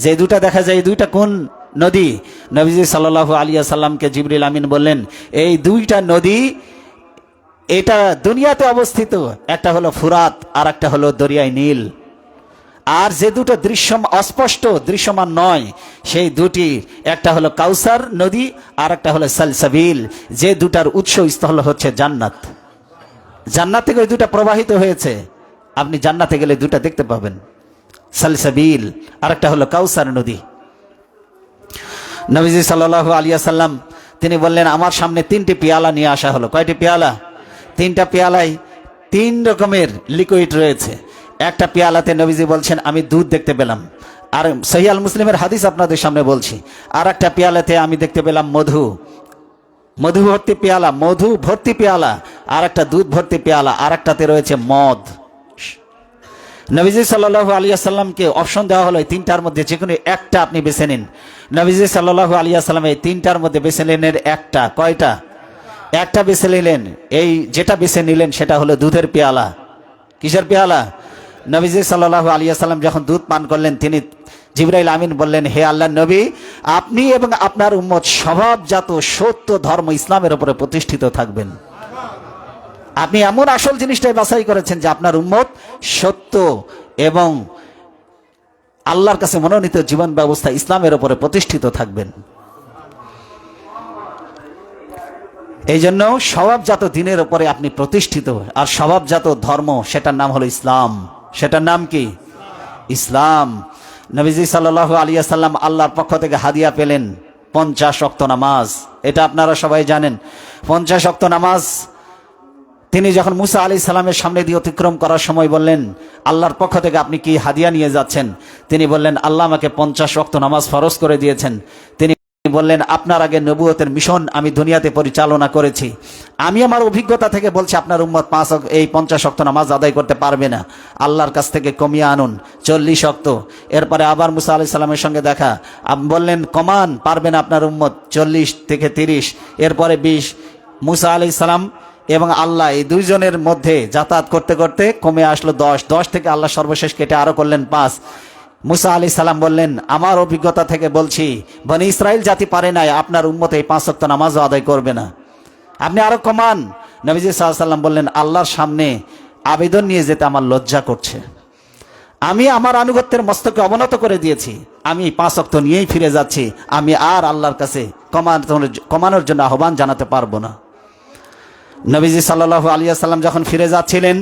যে 2টা দেখা যায়, 2টা কোন নদী? নবীজি সাল্লাল্লাহু আলাইহি ওয়াসাল্লামকে জিবরাইল আমিন বললেন, এই 2টা নদী এটা দুনিয়াতে অবস্থিত, একটা হলো ফুরাত আর একটা হলো দরিয়ায় নীল। আর যে দুটো অস্পষ্ট দৃশ্যমান নয়, সেই দুটি, একটা হলো কাউসার নদী আর একটা হলো সালসাবিল, যে দুটার উৎসস্থল হচ্ছে জান্নাত। জান্নাত থেকে ওই দুটা প্রবাহিত হয়েছে, আপনি জান্নাতে গেলে দুটা দেখতে পাবেন, সালসাবিল আর একটা হলো কাউসার নদী। নবীজি সাল্লাল্লাহু আলাইহি ওয়াসাল্লাম তিনি বললেন, আমার সামনে 3টি পেয়ালা নিয়ে আসা হলো। কয়টি পেয়ালা? 3টা পেয়ালায় 3 রকমের লিকুইড রয়েছে। একটা পেয়ালাতে নবীজি বলছেন, আমি দুধ দেখতে পেলাম। আর সহিহ আল মুসলিমের হাদিস আপনাদের সামনে বলছি। আর একটা পেয়ালাতে আমি দেখতে পেলাম মধু, মধু ভর্তি পেয়ালা, মধু ভর্তি পেয়ালা। আর একটা দুধ ভর্তি পেয়ালা। আর একটাতে রয়েছে মদ। নবীজি সাল্লাল্লাহু আলাইহি ওয়াসাল্লামকে অপশন দেওয়া হলো, এই 3টার মধ্যে যে কোনো একটা আপনি বেছে নিন। নবীজি সাল্লাল্লাহু আলাইহি ওয়াসাল্লাম এই 3টার মধ্যে বেছে নিলেন একটা। কয়টা? একটা বেছে নিলেন। এই যেটা বেছে নিলেন সেটা হলো দুধের পেয়ালা। কিসের পেয়ালা? নবীজি সাল্লাল্লাহু আলাইহি ওয়াসাল্লাম যখন দুধ পান করলেন, তিনি জিবরাইল আমিন বললেন, হে আল্লাহর নবী, আপনি এবং আপনার উম্মত স্বভাবজাত সত্য ধর্ম ইসলামের উপরে প্রতিষ্ঠিত থাকবেন। আপনি এমন আসল জিনিসটাই বাছাই করেছেন যে আপনার উম্মত সত্য এবং আল্লাহর কাছে মনোনীত জীবন ব্যবস্থা ইসলামের উপরে প্রতিষ্ঠিত থাকবেন। এই জন্য স্বভাবজাত দিনের উপরে আপনি প্রতিষ্ঠিত। আর স্বভাবজাত ধর্ম, সেটার নাম হলো ইসলাম। সেটার নাম কি? ইসলাম। নবীজি সাল্লাল্লাহু আলাইহি ওয়াসাল্লাম আল্লাহর পক্ষ থেকে হাদিয়া পেলেন 50 ওয়াক্ত নামাজ। এটা আপনারা সবাই জানেন। 50 ওয়াক্ত নামাজ তিনি যখন মুসা আলাইহিস সালামের সামনে দিয়ে অতিক্রম করার সময় বললেন, আল্লাহর পক্ষ থেকে আপনি কি হাদিয়া নিয়ে যাচ্ছেন? তিনি বললেন, আল্লাহ আমাকে 50 ওয়াক্ত নামাজ ফরজ করে দিয়েছেন। তিনি বললেন, আপনার আগে নবুয়তের মিশন আমি দুনিয়াতে পরিচালনা করেছি। আমি আমার অভিজ্ঞতা থেকে বলছি, আপনার উম্মত 50 ওয়াক্ত নামাজ আদায় করতে পারবে না। আল্লাহর কাছ থেকে কমিয়ে আনুন 40 ওয়াক্ত। এরপরে আবার মুসা আলাইহিস সালামের সঙ্গে দেখা, বললেন কমান, পারবে না আপনার উম্মত, 40 থেকে 30, এরপরে 20। মুসা আলাইহিস সালাম এবং আল্লাহ এই দুইজনের মধ্যে যাতায়াত করতে করতে কমে আসলো 10। 10 থেকে আল্লাহ সর্বশেষ কেটে আরো করলেন 5। মুসা আলাইহিস সালাম বললেন, আমার অভিজ্ঞতা থেকে বলছি, বনি ইসরাইল জাতি পারে নাই, আপনার উম্মত এই 5 ওয়াক্ত নামাজও আদায় করবে না, আপনি আরো কমান। নবীজি সাল্লাল্লাহু আলাইহি ওয়াসাল্লাম বললেন, আল্লাহর সামনে আবেদন নিয়ে যেতে আমার লজ্জা করছে। আমি আমার আনুগত্যের মস্তকে অবনত করে দিয়েছি, আমি 5 ওয়াক্ত নিয়েই ফিরে যাচ্ছি। আমি আর আল্লাহর কাছে কমানোর জন্য আহ্বান জানাতে পারবো না। নবীজি সাল্লাল্লাহু আলাইহি ওয়াসাল্লাম যখন ফিরে যাচ্ছিলেন,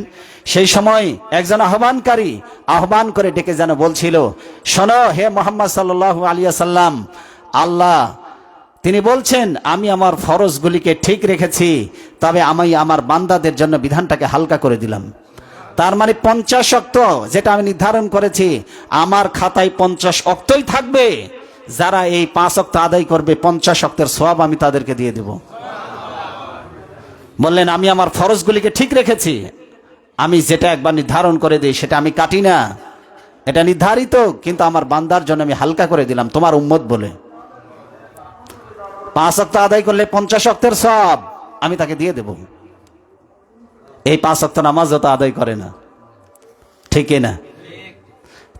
সেই সময় একজন আহ্বানকারী আহ্বান করে ডেকে যেন বলছিল, শোনো হে মুহাম্মদ সাল্লাল্লাহু আলাইহি ওয়াসাল্লাম, আল্লাহ তিনি বলছেন, আমি আমার ফরজগুলিকে ঠিক রেখেছি, তবে আমি আমার বান্দাদের জন্য বিধানটাকে হালকা করে দিলাম। তার মানে 50 ওয়াক্ত যেটা আমি নির্ধারণ করেছি, আমার খাতায় 50 ওয়াক্তই থাকবে। যারা এই 5 ওয়াক্ত আদায় করবে, 50 ওয়াক্তের সওয়াব আমি তাদেরকে দিয়ে দেব। বললেন, আমি আমার ফরজগুলিকে ঠিক রেখেছি, আমি যেটা একবার নির্ধারণ করে দিই সেটা আমি কাটি না, এটা নির্ধারিত, কিন্তু আমার বান্দার জন্য আমি হালকা করে দিলাম তোমার উম্মত বলে। 5 ওয়াক্ত আদায় করলে 50 ওয়াক্তের সওয়াব আমি তাকে দিয়ে দেব। এই 5 ওয়াক্ত নামাজও তো আদায় করে না, ঠিক না?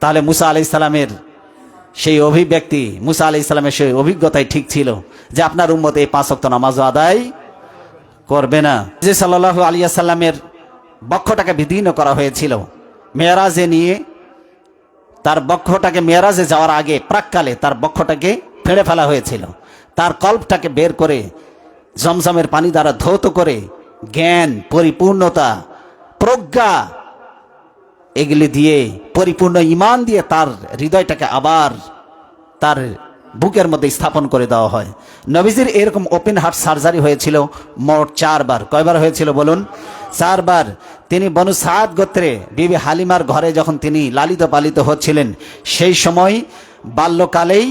তাহলে মুসা আলাইহিস সালামের সেই অভিব্যক্তি, মুসা আলাইহিস সালামের সেই অভিজ্ঞতাই ঠিক ছিল যে আপনার উম্মত এই 5 ওয়াক্ত নামাজ আদায় করবে না। যে সাল্লাল্লাহু আলাইহি ওয়াসাল্লামের বক্ষটাকে বিদীর্ণ করা হয়েছিল মেরাজে নিয়ে, তার বক্ষটাকে মেরাজে যাওয়ার আগে প্রাককালে তার বক্ষটাকে ফেড়ে ফেলা হয়েছিল, তার কল্পটাকে বের করে জমজমের পানি দ্বারা ধৌত করে জ্ঞান, পরিপূর্ণতা, প্রজ্ঞা এগুলি দিয়ে, পরিপূর্ণ ঈমান দিয়ে তার হৃদয়টাকে আবার তার বুকের মধ্যে স্থাপন করে দেওয়া হয়। নবীজির এরকম ওপেন হার্ট সার্জারি হয়েছিল মোট 4 বার। কয়বার হয়েছিল বলুন? 4 বার। তিনি বনু সাদ গোত্রে বিবি হালিমার ঘরে যখন তিনি লালিত পালিত হচ্ছিলেন, সেই সময় বাল্যকালেই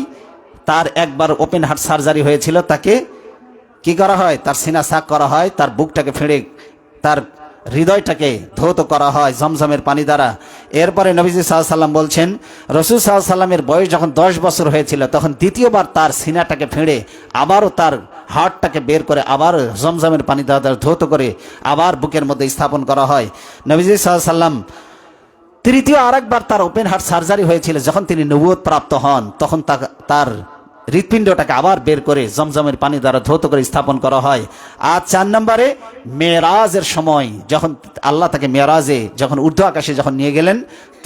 তার একবার ওপেন হার্ট সার্জারি হয়েছিল। তাকে কি করা হয়? তার সিনা সাক করা হয়, তার বুকটাকে ফেড়ে তার হৃদয়টাকে ধৌত করা হয় জমজমের পানি দ্বারা। এরপরে নবীজি সাল্লাল্লাহু আলাইহি ওয়াসাল্লাম বলছেন, রাসূল সাল্লাল্লাহু আলাইহি ওয়াসাল্লামের বয়স যখন 10 বছর হয়েছিল, তখন দ্বিতীয়বার তার সিনাটাকে ফেড়ে আবারও তার হার্টটাকে বের করে আবার জমজমের পানি দ্বারা ধৌত করে আবার বুকের মধ্যে স্থাপন করা হয়। নবীজি সাল্লাল্লাহু আলাইহি ওয়াসাল্লাম তৃতীয় আরেকবার তার ওপেন হার্ট সার্জারি হয়েছিল যখন তিনি নবুয়ত প্রাপ্ত হন, তখন তার হৃৎপিণ্ডটাকে আবার বের করে জমজমের পানি দ্বারা ধৌত করে স্থাপন করা হয়। আর 4 নম্বরে মেরাজের সময় যখন আল্লাহ তাকে মেরাজে যখন ঊর্ধ্ব আকাশে যখন নিয়ে গেলেন,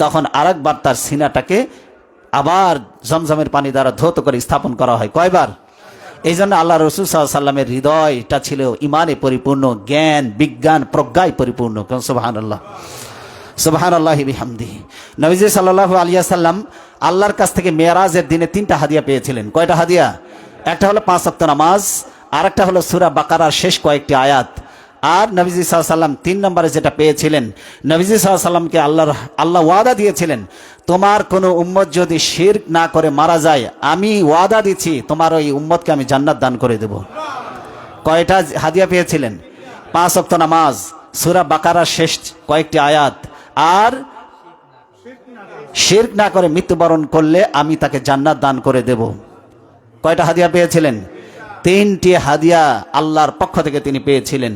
তখন আরেকবার তার সিনাটাকে আবার জমজমের পানি দ্বারা ধৌত করে স্থাপন করা হয়। কয়বার? এই জন্য আল্লাহ রাসূল সাল্লাল্লাহু আলাইহি ওয়াসাল্লামের হৃদয়টা ছিল ইমানে পরিপূর্ণ, জ্ঞান, বিজ্ঞান, প্রজ্ঞায় পরিপূর্ণ। সুবহানাল্লাহ, সুবহানাল্লাহি বিহামদিহি। নবীজি সাল্লাল্লাহু আলাইহি ওয়াসাল্লাম আল্লাহর কাছ থেকে মেরাজের দিনে 3টা হাদিয়া পেয়েছিলেন। কয়টা হাদিয়া? একটা হলো 5 ওয়াক্ত নামাজ, আরেকটা হলো সূরা বাকারার শেষ কয়েকটি আয়াত। আর নবীজি সাল্লাল্লাহু আলাইহি ওয়াসাল্লাম 3 নম্বরে যেটা পেয়েছিলেন, নবীজি সাল্লাল্লাহু আলাইহি ওয়াসাল্লামকে আল্লাহ ওয়াদা দিয়েছিলেন, তোমার কোনো উম্মত যদি শিরক না করে মারা যায়, আমি ওয়াদা দিচ্ছি তোমার ওই উম্মতকে আমি জান্নাত দান করে দেব। কয়টা হাদিয়া পেয়েছিলেন? 5 ওয়াক্ত নামাজ, সূরা বাকারার শেষ কয়েকটি আয়াত, আর শিরক না করে মৃত্যুবরণ করলে আমি তাকে জান্নাত দান করে দেব। কয়টা হাদিয়া পেয়েছিলেন? 3টি হাদিয়া আল্লাহর পক্ষ থেকে তিনি পেয়েছিলেন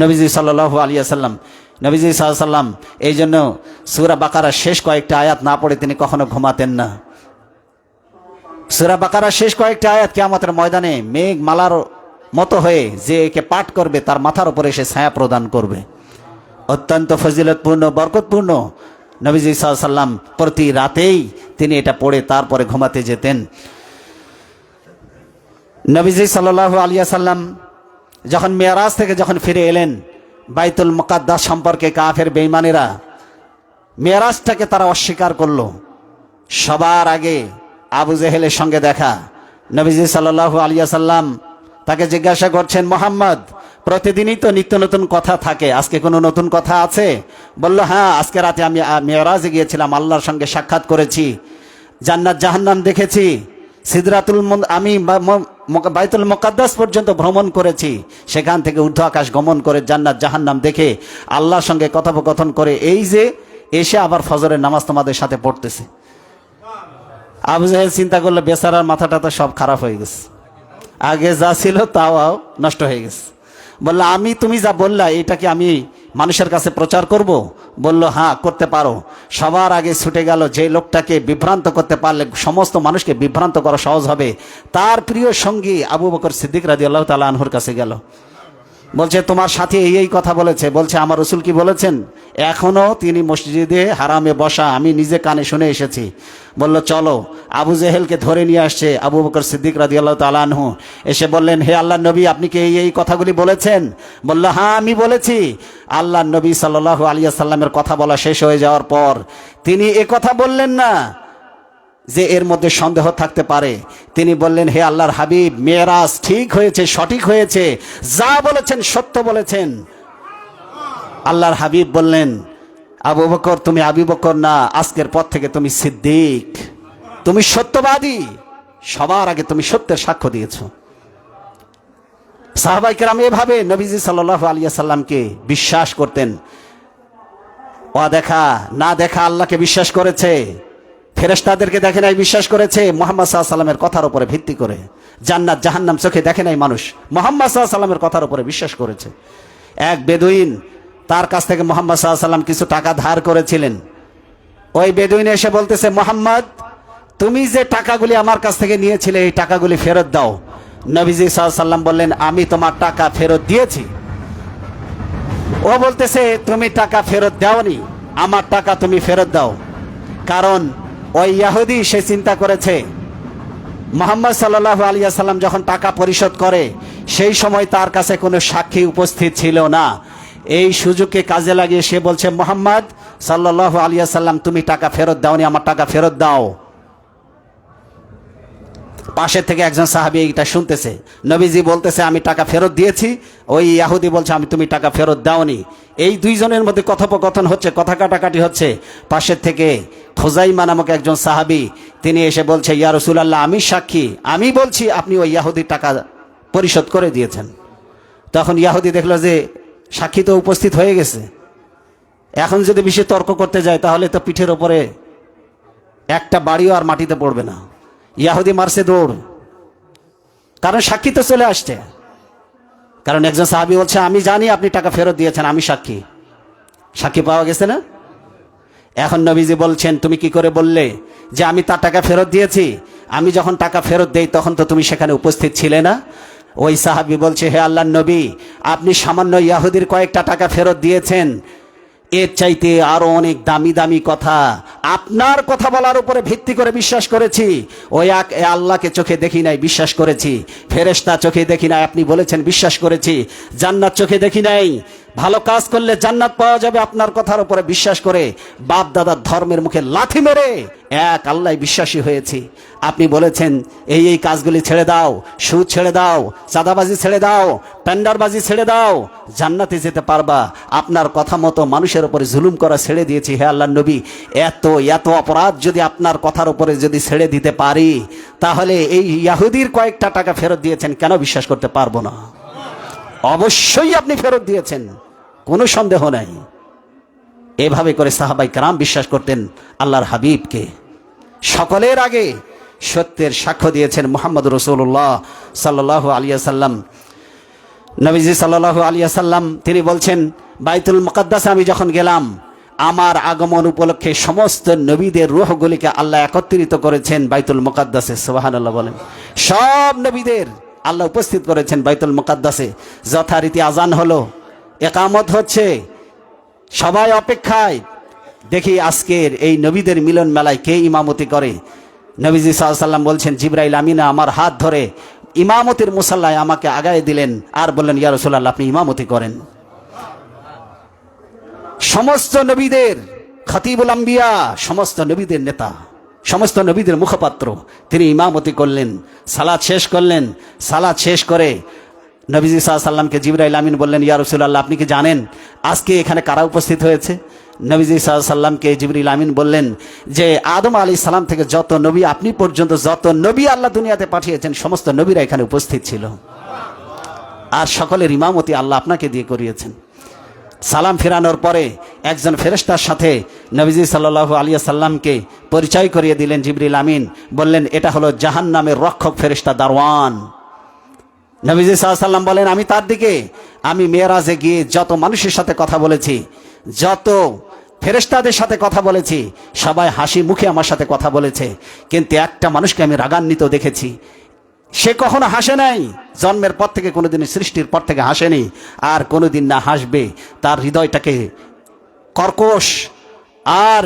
নবীজি সাল্লাল্লাহু আলাইহি ওয়াসাল্লাম। নবীজি সাল্লাল্লাহু আলাইহি ওয়াসাল্লাম এই জন্য সূরা বাকারার শেষ কয়েকটা আয়াত না পড়ে তিনি কখনো ঘুমাতেন না। সূরা বাকারার শেষ কয়েকটা আয়াত কিয়ামতের ময়দানে মেঘ মালার মতো হয়ে যে একে পাঠ করবে তার মাথার উপরে এসে ছায়া প্রদান করবে। অত্যন্ত ফজিলতপূর্ণ, বরকতপূর্ণ। নবীজি সাল্লাল্লাহু আলাইহি ওয়াসাল্লাম প্রতি রাতেই তিনি এটা পড়ে তারপরে ঘুমাতে যেতেন। নবীজি সাল্লাল্লাহু আলাইহি ওয়াসাল্লাম যখন মেরাজ থেকে যখন ফিরে এলেন, বাইতুল মুকাদ্দাস সম্পর্কে কাফের বেঈমানেরা মেরাজটাকে তারা অস্বীকার করলো। সবার আগে আবু জেহেলের সঙ্গে দেখা। নবীজি সাল্লাল্লাহু আলাইহি ওয়াসাল্লাম তাকে জিজ্ঞাসা করছেন, মুহাম্মদ, প্রতিদিনই তো নিত্য নতুন কথা থাকে, আজকে কোনো নতুন কথা আছে? বলল, হ্যাঁ, আজকে রাতে আমি মেরাজে গিয়েছিলাম, আল্লাহর সঙ্গে সাক্ষাৎ করেছি, জান্নাত জাহান্নাম দেখেছি, আমি বাইতুল মুকাদ্দাস পর্যন্ত ভ্রমণ করেছি, সেখান থেকে ঊর্ধ্ব আকাশ গমন করে জান্নাত জাহান্নাম দেখে আল্লাহর সঙ্গে কথোপকথন করে এই যে এসে আবার ফজরের নামাজ তোমাদের সাথে পড়তেছে। আবু জাহেল চিন্তা করলো, বেচারার মাথাটা তো সব খারাপ হয়ে গেছে, আগে যা ছিল তাও নষ্ট হয়ে গেছে। বললো, তুমি যা বললা এটা কি আমি মানুষের কাছে প্রচার করব? বলল, হ্যাঁ, করতে পারো। সবার আগে ছুটে গেল, যে লোকটাকে বিভ্রান্ত করতে পারলে সমস্ত মানুষকে বিভ্রান্ত করা সহজ হবে, তার প্রিয় সঙ্গী আবু বকর সিদ্দিক রাদিয়াল্লাহু তাআলা আনহুর কাছে গেল। বলছে, তোমার সাথে এই কথা বলেছে? বলছে, আমার রাসূল কি বলেছেন? এখনো তিনি মসজিদে হারামে বসা, আমি নিজে কানে শুনে এসেছি। বলল, চলো। আবু জেহেলকে ধরে নিয়ে আসছে আবু বকর সিদ্দিক রাদিয়াল্লাহু তাআলা আনহু। এসে বললেন, হে আল্লাহর নবী, আপনি কি এই কথাগুলি বলেছেন? বলল, হ্যাঁ, আমি বলেছি। আল্লাহর নবী সাল্লাল্লাহু আলাইহি ওয়াসাল্লামের কথা বলা শেষ হয়ে যাওয়ার পর তিনি এ কথা বললেন না যে এর মধ্যে সন্দেহ থাকতে পারে। তিনি বললেন, হে আল্লাহর হাবিব, মেরাজ ঠিক হয়েছে, সঠিক হয়েছে, যা বলেছেন সত্য বলেছেন। আল্লাহর হাবিব বললেন, আবু বকর, তুমি আবু বকর না, আজকের পর থেকে তুমি সিদ্দিক, তুমি সত্যবাদী, সবার আগে তুমি সত্যের সাক্ষ্য দিয়েছো। সাহাবায়ে কেরাম এভাবে নবীজি সাল্লাল্লাহু আলাইহি ওয়াসাল্লামকে বিশ্বাস করতেন। দেখা না দেখা আল্লাহকে বিশ্বাস করেছে, ফেরেশতাদেরকে দেখে নাই, বিশ্বাস করেছে মুহাম্মদ সাল্লাল্লাহু আলাইহি ওয়াসাল্লামের কথার উপরে ভিত্তি করে। জান্নাত জাহান্নাম চোখে দেখে নাই মানুষ, মুহাম্মদ সাল্লাল্লাহু আলাইহি ওয়াসাল্লামের কথার উপরে বিশ্বাস করেছে। এক বেদুইন তার কাছ থেকে মুহাম্মদ সাল্লাল্লাহু আলাইহি ওয়াসাল্লাম কিছু টাকা ধার করেছিলেন। ওই বেদুইন এসে বলতেছে, মুহাম্মদ, তুমি যে টাকাগুলি আমার কাছ থেকে নিয়েছিলে এই টাকাগুলি ফেরত দাও। নবীজি সাল্লাল্লাহু আলাইহি ওয়াসাল্লাম বললেন, আমি তোমার টাকা ফেরত দিয়েছি। ও বলতেছে, তুমি টাকা ফেরত দাওনি, আমার টাকা তুমি ফেরত দাও। কারণ ওই ইহুদি সে চিন্তা করেছে মুহাম্মদ সাল্লাল্লাহু আলাইহি ওয়াসাল্লাম যখন টাকা পরিশোধ করে সেই সময় তার কাছে কোনো সাক্ষী উপস্থিত ছিল না। এই সুযোগকে কাজে লাগিয়ে সে বলছে, মুহাম্মদ সাল্লাল্লাহু আলাইহি ওয়াসাল্লাম তুমি টাকা ফেরত দাওনি, আমার টাকা ফেরত দাও। পাশে থেকে একজন সাহাবী এটা শুনতেছে, নবীজি বলতেছে আমি টাকা ফেরত দিয়েছি, ওই ইহুদি বলছে আমি তুমি টাকা ফেরত দাওনি। এই দুইজনের মধ্যে কথোপকথন হচ্ছে, কথা কাটাকাটি হচ্ছে। পাশের থেকে খুজাইমা নামক একজন সাহাবী তিনি এসে বলছে, ইয়া রাসূলুল্লাহ আমি সাক্ষী, আমি বলছি আপনি ওই ইহুদির টাকা পরিশোধ করে দিয়েছেন। তখন ইহুদি দেখলো যে সাক্ষী তো উপস্থিত হয়ে গেছে, এখন যদি বেশি তর্ক করতে যায় তাহলে তো পিঠের ওপরে একটা বাড়িও আর মাটিতে পড়বে না। ইহুদি মারছে দৌড়, কারণ সাক্ষী তো চলে আসছে। কারণ একজন সাহাবী বলছে আমি জানি আপনি টাকা ফেরত দিয়েছেন, আমি সাক্ষী। সাক্ষী পাওয়া গেছে না? এখন নবীজি বলছেন, তুমি কি করে বললে যে আমি তার টাকা ফেরত দিয়েছি? আমি যখন টাকা ফেরত দেই তখন তো তুমি সেখানে উপস্থিত ছিলে না। ওই সাহাবী বলছে, হে আল্লাহর নবী, আপনি সামান্য ইহুদির কয়েকটা টাকা ফেরত দিয়েছেন, এর চাইতে আরো অনেক দামি দামি কথা আপনার কথা বলার উপরে ভিত্তি করে বিশ্বাস করেছি। ওই আল্লাহকে চোখে দেখি নাই, বিশ্বাস করেছি। ফেরেশতা চোখে দেখি নাই, আপনি বলেছেন, বিশ্বাস করেছি। জান্নাত চোখে দেখি নাই, ভালো কাজ করলে জান্নাত পাওয়া যাবে আপনার কথার উপরে বিশ্বাস করে বাপ দাদার ধর্মের মুখে লাথি মেরে এক আল্লাহ বিশ্বাসী হয়েছি। আপনি বলেছেন এই এই কাজগুলি ছেড়ে দাও, সুদ ছেড়ে দাও, চাঁদাবাজি ছেড়ে দাও, টেন্ডারবাজি ছেড়ে দাও, জান্নাতে যেতে পারবা। আপনার কথা মতো মানুষের উপরে জুলুম করা ছেড়ে দিয়েছি। হে আল্লাহর নবী, এত এত অপরাধ যদি আপনার কথার উপরে যদি ছেড়ে দিতে পারি, তাহলে এই ইহুদির কয়েকটা টাকা ফেরত দিয়েছেন কেন বিশ্বাস করতে পারবো না? অবশ্যই আপনি ফেরত দিয়েছেন, কোনো সন্দেহ নাই। এভাবে করে সাহাবাই কেরাম বিশ্বাস করতেন আল্লাহর হাবিবকে। সকলের আগে সত্যের সাক্ষ্য দিয়েছেন মুহাম্মদ রাসূলুল্লাহ সাল্লাল্লাহু আলাইহি ওয়াসাল্লাম। নবীজি সাল্লাল্লাহু আলাইহি ওয়াসাল্লাম তিনি বলছেন, বাইতুল মুকাদ্দাসে আমি যখন গেলাম, আমার আগমন উপলক্ষে সমস্ত নবীদের রূহগুলিকে আল্লাহ একত্রিত করেছেন বাইতুল মুকাদ্দাসে। সুবহানাল্লাহ বলেন। সব নবীদের আল্লাহ উপস্থিত করেছেন বাইতুল মুকাদ্দাসে। যথারীতি আজান হলো, একামত হচ্ছে, সবাই অপেক্ষায় দেখি আজকের এই নবীদের মিলন মেলায় কে ইমামতি করে। নবীজি সাল্লাল্লাহু আলাইহি ওয়াসাল্লাম বলছেন, জিবরাইল আমিনা আমার হাত ধরে ইমামতির মুসাল্লায় আমাকে আগায় দিলেন আর বললেন, ইয়া রাসূলুল্লাহ আপনি ইমামতি করেন। সমস্ত নবীদের খতিবুল আম্বিয়া, সমস্ত নবীদের নেতা, সমস্ত নবীদের মুখপাত্র, তিনি ইমামতি করলেন। সালাত শেষ করলেন। সালাত শেষ করে নবীজি সাল্লাল্লাহু আলাইহি ওয়াসাল্লামকে জিবরাইল আমিন বললেন, ইয়া রাসূলুল্লাহ আপনি কি জানেন আজকে এখানে কারা উপস্থিত হয়েছে? নবীজি সাল্লাল্লাহু আলাইহি ওয়াসাল্লামকে জিবরাইল আমিন বললেন যে আদম আলাইহিস সালাম থেকে যত নবী আপনি পর্যন্ত যত নবী আল্লাহ দুনিয়াতে পাঠিয়েছেন সমস্ত নবীরা এখানে উপস্থিত ছিল, আর সকলের ইমামতি আল্লাহ আপনাকে দিয়ে করিয়েছেন। সালাম ফিরানোর পরে একজন ফেরেশতার সাথে নবীজি সাল্লাল্লাহু আলাইহি ওয়াসাল্লামকে পরিচয় করিয়ে দিলেন জিবরিল আমিন। বললেন, এটা হলো জাহান্নামের রক্ষক ফেরেশতা দারওয়ান। নবীজি সাল্লাল্লাহু আলাইহি ওয়াসাল্লাম বলেন, আমি তার দিকে আমি মেরাজে গিয়ে যত মানুষের সাথে কথা বলেছি, যত ফেরেশতাদের সাথে কথা বলেছি, সবাই হাসি মুখে আমার সাথে কথা বলেছে, কিন্তু একটা মানুষকে আমি রাগান্বিত দেখেছি। সে কখনো হাসে নাই, জন্মের পর থেকে কোনোদিন, সৃষ্টির পর থেকে হাসেনি, আর কোনোদিন না হাসবে। তার হৃদয়টাকে কর্কশ আর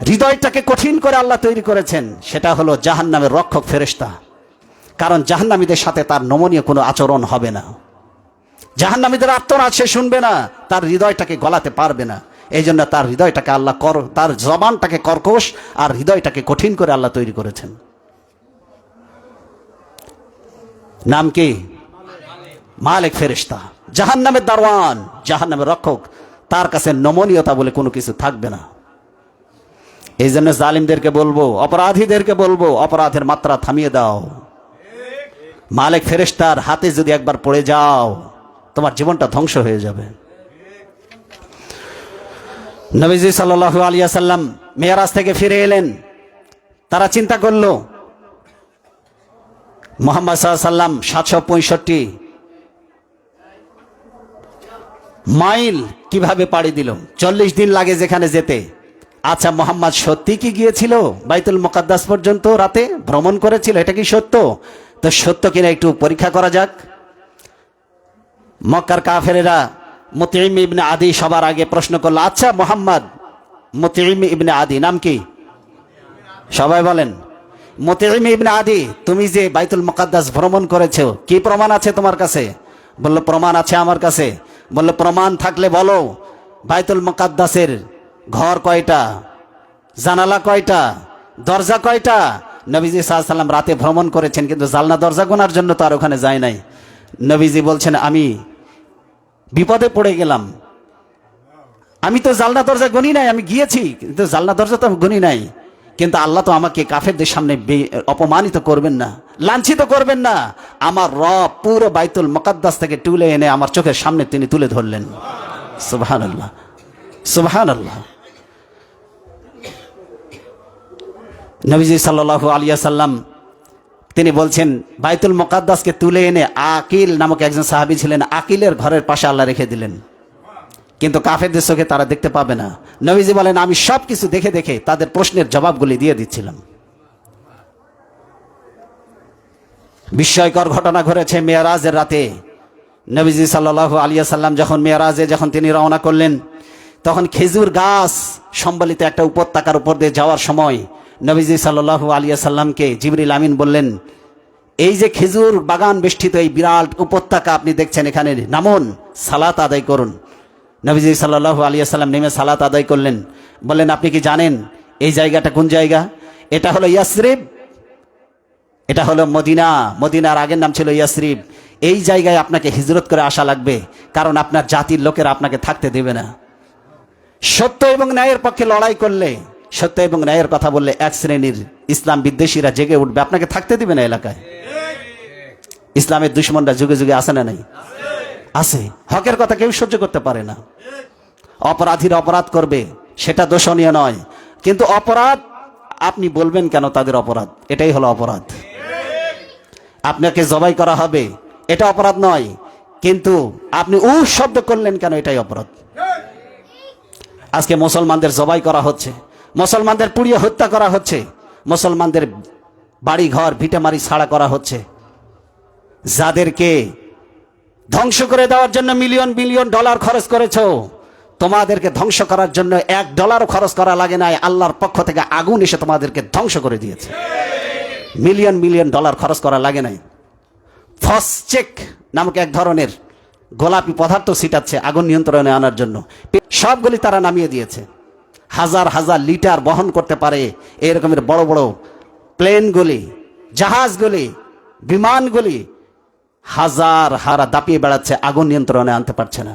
হৃদয়টাকে কঠিন করে আল্লাহ তৈরি করেছেন। সেটা হলো জাহান্নামের রক্ষক ফেরেশতা। কারণ জাহান্নামীদের সাথে তার নমনীয় কোনো আচরণ হবে না। জাহান্নামীদের আত্মনাদ সে শুনবে না, তার হৃদয়টাকে গলাতে পারবে না। এই জন্য তার হৃদয়টাকে আল্লাহ তার জবানটাকে কর্কশ আর হৃদয়টাকে কঠিন করে আল্লাহ তৈরি করেছেন। নাম কি? মালিক ফেরেশতা, জাহান্নামের দারওয়ান, জাহান্নামের রক্ষক। তার কাছে নমনীয়তা বলে কোনো কিছু থাকবে না। এই জন্য জালিমদেরকে বলবো, অপরাধীদেরকে বলবো, অপরাধের মাত্রা থামিয়ে দাও। মালিক ফেরেশতার হাতে যদি একবার পড়ে যাও, তোমার জীবনটা ধ্বংস হয়ে যাবে। নবীজি সাল্লাল্লাহু আলাইহি ওয়াসাল্লাম মেরাজ থেকে ফিরে এলেন। তারা চিন্তা করলো, মুহাম্মদ সাল্লাল্লাহু আলাইহি ওয়াসাল্লাম 765 মাইল কিভাবে পাড়ি দিল? 40 দিন লাগে যেখানে যেতে, আচ্ছা, মোহাম্মদ সত্যি কি গিয়েছিল বাইতুল মুকাদ্দাস পর্যন্ত রাতে ভ্রমণ করেছিল? এটা কি সত্য? তো সত্য কিনা একটু পরীক্ষা করা যাক। মক্কার কাফেরেরা মুতঈম ইবনে আদি সবার আগে প্রশ্ন করলো, আচ্ছা মোহাম্মদ, মুতঈম ইবনে আদি নাম কি? সবাই বলেন। মুতঈম ইবনে আদি, তুমি যে বাইতুল মুকাদ্দাস ভ্রমণ করেছো, কি প্রমাণ আছে তোমার কাছে? বলল, প্রমাণ আছে আমার কাছে। বলল, প্রমাণ থাকলে বলো, বাইতুল মুকাদ্দাসের ঘর কয়টা, জানালা কয়টা, দরজা কয়টা? নবীজি সাল্লাল্লাহু আলাইহি ওয়াসাল্লাম রাতে ভ্রমণ করেছেন, কিন্তু জানলা দরজা গোনার জন্য তো আর ওখানে যায় নাই। নবীজি বলছেন, আমি বিপদে পড়ে গেলাম, আমি তো জানলা দরজা গনি নাই, আমি গিয়েছি কিন্তু জানলা দরজা তো গনি নাই। কিন্তু আল্লাহ তো আমাকে কাফেরদের সামনে অপমানিত করবেন না, লাঞ্ছিত করবেন না। আমার রব পুরো বাইতুল মুকাদ্দাস থেকে তুলে এনে আমার চোখের সামনে তিনি তুলে ধরলেন। সুবহানাল্লাহ, সুবহানাল্লাহ। নবীজি সাল্লাল্লাহু আলাইহি ওয়াসাল্লাম তিনি বলছেন, বাইতুল মুকাদ্দাসকে তুলে এনে আকিল নামক একজন সাহাবী ছিলেন, আকিলের ঘরের পাশে আল্লাহ রেখে দিলেন। কিন্তু কাফেরদের চোখে তারা দেখতে পাবে না। নবীজি বলেন, আমি সব কিছু দেখে দেখে তাদের প্রশ্নের জবাবগুলি দিয়ে দিচ্ছিলাম। বিস্ময়কর ঘটনা ঘটেছে মেরাজের রাতে। নবীজি সাল্লাল্লাহু আলাইহি ওয়াসাল্লাম যখন মেরাজে তিনি রওনা করলেন, তখন খেজুর গাছ সম্বলিত একটা উপত্যকার উপর দিয়ে যাওয়ার সময় নবীজি সাল্লাল্লাহু আলাইহি ওয়াসাল্লামকে জিবরিল আমিন বললেন, এই যে খেজুর বাগান বেষ্টিত এই বিরাট উপত্যকা আপনি দেখছেন, এখানে নামুন, সালাত আদায় করুন। নবীজি সাল্লাল্লাহু আলাইহি ওয়াসাল্লাম নেমে সালাত আদায় করলেন। বললেন, আপনি কি জানেন এই জায়গাটা কোন জায়গা? এটা হলো ইয়াসরিব, এটা হলো মদিনা। মদিনার আগের নাম ছিল ইয়াসরিব। এই জায়গায় আপনাকে হিজরত করে আসা লাগবে, কারণ আপনার জাতির লোকেরা আপনাকে থাকতে দেবে না। সত্য এবং ন্যায়ের পক্ষে লড়াই করলে, সত্য এবং ন্যায়ের কথা বললে এক শ্রেণীর ইসলাম বিদ্বেষীরা জেগে উঠবে, আপনাকে থাকতে দিবে না এলাকায়। ইসলামের দুশ্মনরা যুগে যুগে আসে না? নাই, আছে। হকের কথা কেউ সহ্য করতে পারে না। অপরাধীরা অপরাধ করবে, সেটা দোষণীয় নয়, কিন্তু অপরাধ আপনি বলবেন কেন তাদের অপরাধ? এটাই হলো অপরাধ। আপনাকে জবাই করা হবে, এটা অপরাধ নয়, কিন্তু আপনি শব্দ করলেন কেন? এটাই অপরাধ। আজকে মুসলমানদের জবাই করা হচ্ছে, মুসলমানদের পুড়িয়ে হত্যা করা হচ্ছে, মুসলমানদের বাড়ি ঘর ভিটেমারি ছাড়া করা হচ্ছে। যাদেরকে ধ্বংস করে দেওয়ার জন্য মিলিয়ন বিলিয়ন ডলার খরচ করেছো, তোমাদেরকে ধ্বংস করার জন্য $1 খরচ করা লাগে নাই। আল্লাহর পক্ষ থেকে আগুন এসে তোমাদেরকে ধ্বংস করে দিয়েছে। মিলিয়ন মিলিয়ন ডলার খরচ করা লাগে নাই। ফসচেক নামক এক ধরনের গোলাপি পদার্থ ছিটাচ্ছে আগুন নিয়ন্ত্রণে আনার জন্য, সবগুলি তারা নামিয়ে দিয়েছে। হাজার হাজার লিটার বহন করতে পারে এরকমের বড় বড় প্লেনগুলি, জাহাজগুলি, বিমানগুলি হাজার হারা দাপিয়ে বেড়াচ্ছে, আগুন নিয়ন্ত্রণে আনতে পারছে না।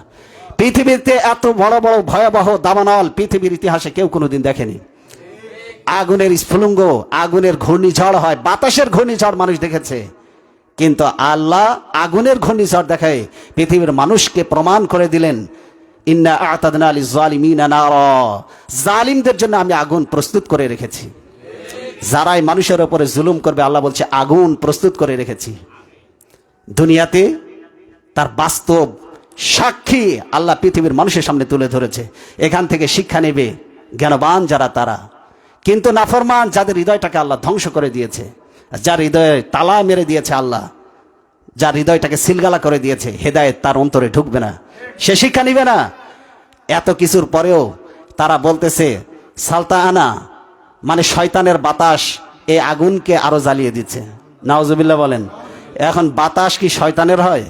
পৃথিবীতে এত বড় বড় ভয়াবহ দাবানল পৃথিবীর ইতিহাসে কেউ কোনোদিন দেখেনি। আগুনের স্ফুলিঙ্গ, আগুনের ঘূর্ণিঝড় হয়, বাতাসের ঘূর্ণিঝড় মানুষ দেখেছে, কিন্তু আল্লাহ আগুনের ঘূর্ণিঝড় দেখায় পৃথিবীর মানুষকে প্রমাণ করে দিলেন, ইন্না আ'তাদনা লিয-যালিমিনা নারা, জালিমদের জন্য আমি আগুন প্রস্তুত করে রেখেছি। যারাই মানুষের উপরে জুলুম করবে, আল্লাহ বলছে আগুন প্রস্তুত করে রেখেছি। দুনিয়াতে তার বাস্তব সাক্ষী আল্লাহ পৃথিবীর মানুষের সামনে তুলে ধরেছে। এখান থেকে শিক্ষা নেবে জ্ঞানবান যারা, তারা। কিন্তু নাফরমান যাদের হৃদয়টাকে আল্লাহ ধ্বংস করে দিয়েছে, যার হৃদয়ে তালা মেরে দিয়েছে আল্লাহ, যার হৃদয়টাকে সিলগালা করে দিয়েছে, হেদায়েত তার অন্তরে ঢুকবে না, সে শিক্ষা নিবে না। এত কিছুর পরেও তারা বলতেছে সালতানা, মানে শয়তানের বাতাস এই আগুনকে আরো জ্বালিয়ে দিচ্ছে। নাউজুবিল্লাহ বলেন। এখন বাতাস কি শয়তানের হয়?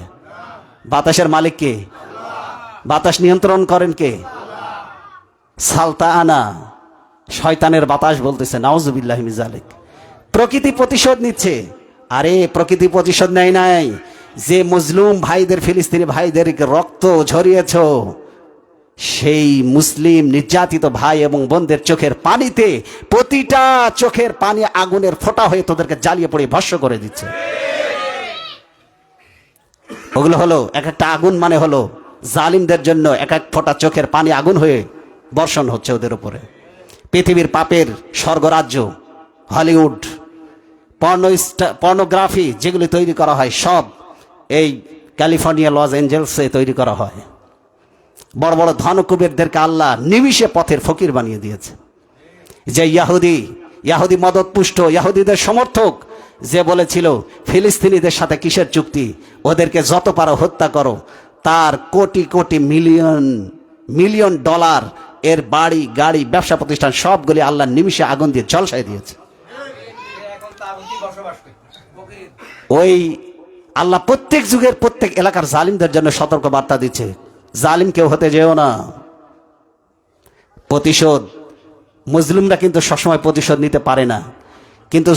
বাতাসের মালিক কে? বাতাস নিয়ন্ত্রণ করেন কে? সালতানা, শয়তানের বাতাস বলতেছে। নাউজুবিল্লাহি মিন যালিক। প্রকৃতি প্রতিশোধ নিচ্ছে। আরে প্রকৃতি প্রতিশোধ নেয় নাই। যে মজলুম ভাইদের, ফিলিস্তিনি ভাইদের রক্ত ঝরিয়েছ, সেই মুসলিম নির্যাতিত ভাই এবং বোনদের চোখের পানিতে প্রতিটা চোখের পানি আগুনের ফোঁটা হয়ে তোদেরকে জ্বালিয়ে পড়ে ভস্ম করে দিচ্ছে। ওগুলো হলো এক একটা আগুন, মানে হলো জালিমদের জন্য এক এক ফোঁটা চোখের পানি আগুন হয়ে বর্ষণ হচ্ছে ওদের উপরে। পৃথিবীর পাপের স্বর্গরাজ্য হলিউড, পর্নোগ্রাফি যেগুলি তৈরি করা হয়, সব এই ক্যালিফোর্নিয়া, লস অ্যাঞ্জেলসে তৈরি করা হয়। বড় বড় ধনকুবেরদেরকে আল্লাহ নিমিষে পথের ফকির বানিয়ে দিয়েছে। যে ইয়াহুদি মদতপুষ্ট ইয়াহুদিদের সমর্থক, যে বলেছিল ফিলিস্তিনিদের সাথে কিসের চুক্তি, ওদেরকে যত পারো হত্যা করো, তার কোটি কোটি মিলিয়ন ডলার এর বাড়ি গাড়ি ব্যবসা প্রতিষ্ঠান সবগুলি আল্লাহ নিমিষে আগুন দিয়ে ঝলসাই দিয়েছে। ওই আল্লাহ প্রত্যেক যুগের প্রত্যেক এলাকার জালিমদের জন্য সতর্ক বার্তা দিচ্ছে, জালিম কেউ হতে যেও না। প্রতিশোধ, মুসলিমরা কিন্তু সবসময় প্রতিশোধ নিতে পারে না, কিন্তু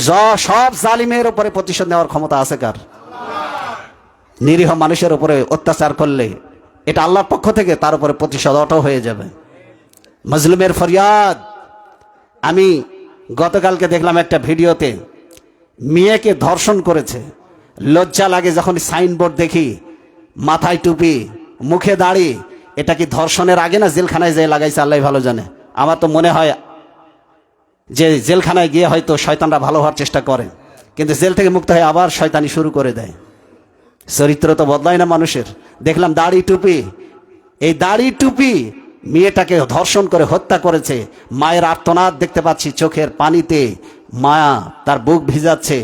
সব জালিমের উপরে প্রতিশোধ নেওয়ার ক্ষমতা আছে কার? নিরীহ মানুষের উপরে অত্যাচার করলে এটা আল্লাহর পক্ষ থেকে তার উপরে প্রতিশোধ অটো হয়ে যাবে। মুসলিমের ফরিয়াদ। আমি গতকালকে দেখলাম একটা ভিডিওতে, মেয়েকে ধর্ষণ করেছে। লজ্জা লাগে যখন সাইনবোর্ড দেখি, মাথায় টুপি, মুখে দাড়ি। এটা কি ধর্ষণের আগে না জেলখানায় যেয়ে লাগাইছে আল্লাহ ভালো জানে। আমার তো মনে হয় যে জেলখানায় গিয়ে হয়তো শয়তানরা ভালো হওয়ার চেষ্টা করে, কিন্তু জেল থেকে মুক্ত হয়ে আবার শয়তানি শুরু করে দেয়। চরিত্র তো বদলায় না মানুষের। দেখলাম দাড়ি টুপি, এই দাড়ি টুপি মেয়েটাকে ধর্ষণ করে হত্যা করেছে। মায়ের আর্তনাদ দেখতে পাচ্ছি চোখের পানিতে, মায়া তার বুক ভিজাচ্ছে।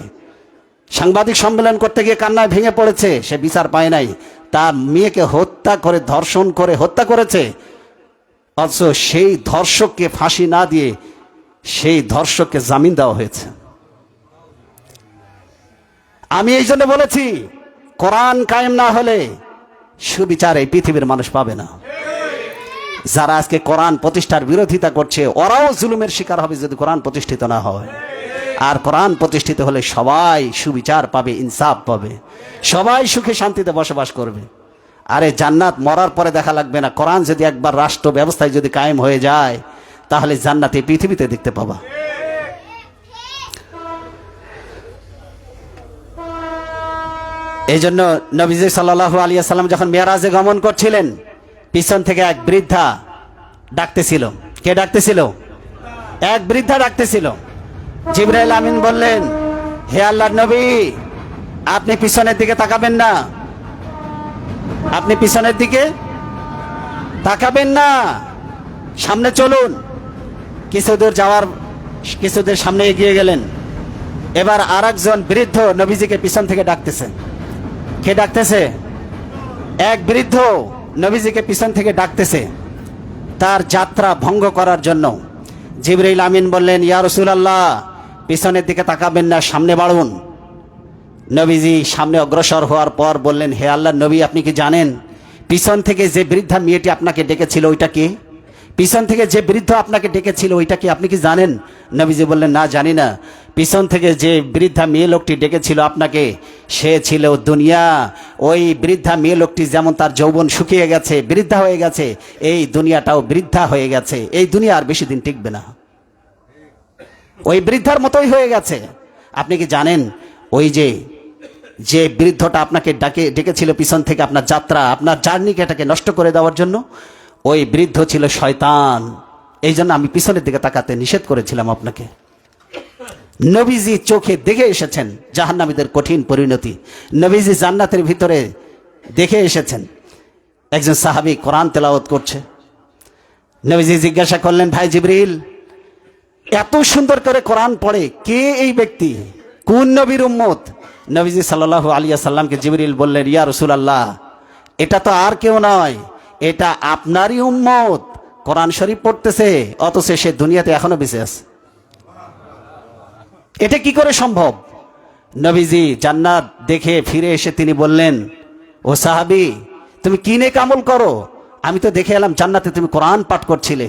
সাংবাদিক সম্মেলন করতে গিয়ে কান্নায় ভেঙে পড়েছে, সে বিচার পায় নাই। তার মেয়েকে হত্যা করে ধর্ষণ করে হত্যা করেছে, অথচ সেই ধর্ষককে ফাঁসি না দিয়ে সেই ধর্ষককে জামিন দেওয়া হয়েছে। আমি এই জন্য বলেছি, কোরআন কায়েম না হলে সুবিচার এই পৃথিবীর মানুষ পাবে না। যারা আজকে কোরআন প্রতিষ্ঠার বিরোধিতা করছে, ওরাও জুলুমের শিকার হবে যদি কোরআন প্রতিষ্ঠিত না হয়। আর কোরআন প্রতিষ্ঠিত হলে সবাই সুবিচার পাবে, ইনসাফ পাবে, সবাই সুখে শান্তিতে বসবাস করবে। আরে জান্নাত মরার পরে দেখা লাগবে না। কোরআন যদি একবার রাষ্ট্র ব্যবস্থায় যদি কায়েম হয়ে যায়, তাহলে জান্নাত এই পৃথিবীতে দেখতে পাবা। এই জন্য নবীজি সাল্লাল্লাহু আলাইহি ওয়াসাল্লাম যখন মেরাজে গমন করছিলেন, পিছন থেকে এক বৃদ্ধা ডাকতেছিল। কে ডাকতেছিল? এক বৃদ্ধা ডাকতেছিল। জিবরাইল আমিন বললেন, হে আল্লাহর নবী, আপনি পিছনের দিকে তাকাবেন না, আপনি পিছনের দিকে তাকাবেন না, সামনে চলুন। কিছুদূর সামনে এগিয়ে গেলেন। এবার আরেকজন বৃদ্ধ নবীজিকে পিছন থেকে ডাকতেছেন। কে ডাকতেছে? এক বৃদ্ধ নবীজিকে পিছন থেকে ডাকতেছে তার যাত্রা ভঙ্গ করার জন্য। জিবরাইল আমিন বললেন, ইয়া রাসূলুল্লাহ, পিছনের দিকে তাকাবেন না, সামনে বাড়ুন। নবীজি সামনে অগ্রসর হওয়ার পর বললেন, হে আল্লাহর নবী, আপনি কি জানেন পিছন থেকে যে বৃদ্ধা মেয়েটি আপনাকে ডেকেছিল ওইটা কে? পিছন থেকে যে বৃদ্ধ আপনাকে ডেকেছিল ওইটা কি, আপনি কি জানেন? নবীজি বললেন, না, জানি না। পিছন থেকে যে বৃদ্ধা মেয়ে লোকটি ডেকেছিল আপনাকে, সে ছিল দুনিয়া। ওই বৃদ্ধা মেয়ে লোকটি যেমন তার যৌবন শুকিয়ে গেছে, বৃদ্ধা হয়ে গেছে, এই দুনিয়াটাও বৃদ্ধা হয়ে গেছে। এই দুনিয়া আর বেশি দিন টিকবে না, ওই বৃদ্ধার মতোই হয়ে গেছে। আপনি কি জানেন ওই যে বৃদ্ধটা আপনাকে ডেকেছিল পিছন থেকে আপনার যাত্রা, আপনার জার্নিকে এটাকে নষ্ট করে দেওয়ার জন্য, ওই বৃদ্ধ ছিল শয়তান। এই জন্য আমি পিছনের দিকে তাকাতে নিষেধ করেছিলাম আপনাকে। নবীজি চোখে দেখে এসেছেন জাহান্নামীদের কঠিন পরিণতি। নবীজি জান্নাতের ভিতরে দেখে এসেছেন। একজন সাহাবী কোরআন তেলাওয়াত করছে। নবীজি জিজ্ঞাসা করলেন, ভাই জিবরিল, এত সুন্দর করে কোরআন পড়ে কে এই ব্যক্তি, কোন নবীর উম্মত? নবীজি সাল্লাল্লাহু আলাইহি ওয়াসাল্লামকে জিবরিল বললেন, ইয়া রাসূলুল্লাহ, এটা তো আর কেউ নয়, এটা আপনারই উম্মত। কোরআন শরীফ পড়তেছে, অথচ সে দুনিয়াতে এখনো বেঁচে আছে। এটা কি করে সম্ভব? নবীজি জান্নাত দেখে ফিরে এসে তিনি বললেন, ও সাহাবী, তুমি কি নেক আমল করো? আমি তো দেখে এলাম জান্নাতে তুমি কোরআন পাঠ করছিলে।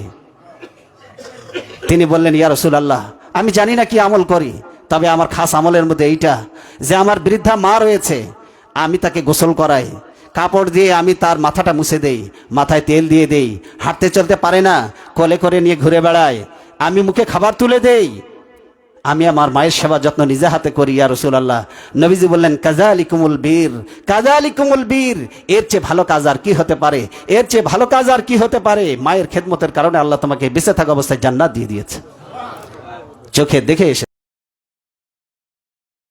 তিনি বললেন, ইয়া রাসূলুল্লাহ, আমি জানি না কি আমল করি, তবে আমার খাস আমলের মধ্যে এইটা যে আমার বৃদ্ধা মা রয়েছে, আমি তাকে গোসল করাই, কাপড় দিয়ে আমি তার মাথাটা মুছে দেই, মাথায় তেল দিয়ে দেই, হাঁটতে চলতে পারে না, কোলে করে নিয়ে ঘুরে বেড়ায়, আমি মুখে খাবার তুলে দেই, আমি আমার মায়ের সেবা যত্ন নিজে হাতে করি ইয়া রাসূলুল্লাহ। নবীজি বললেন, কাযালিকুমুল বীর, কাযালিকুমুল বীর, এর চেয়ে ভালো কাজ আর কি হতে পারে, এর চেয়ে ভালো কাজ আর কি হতে পারে? মায়ের খেদমতের কারণে আল্লাহ তোমাকে বেঁচে থাকা অবস্থায় জান্নাত দিয়ে দিয়েছে। চোখে দেখে এসে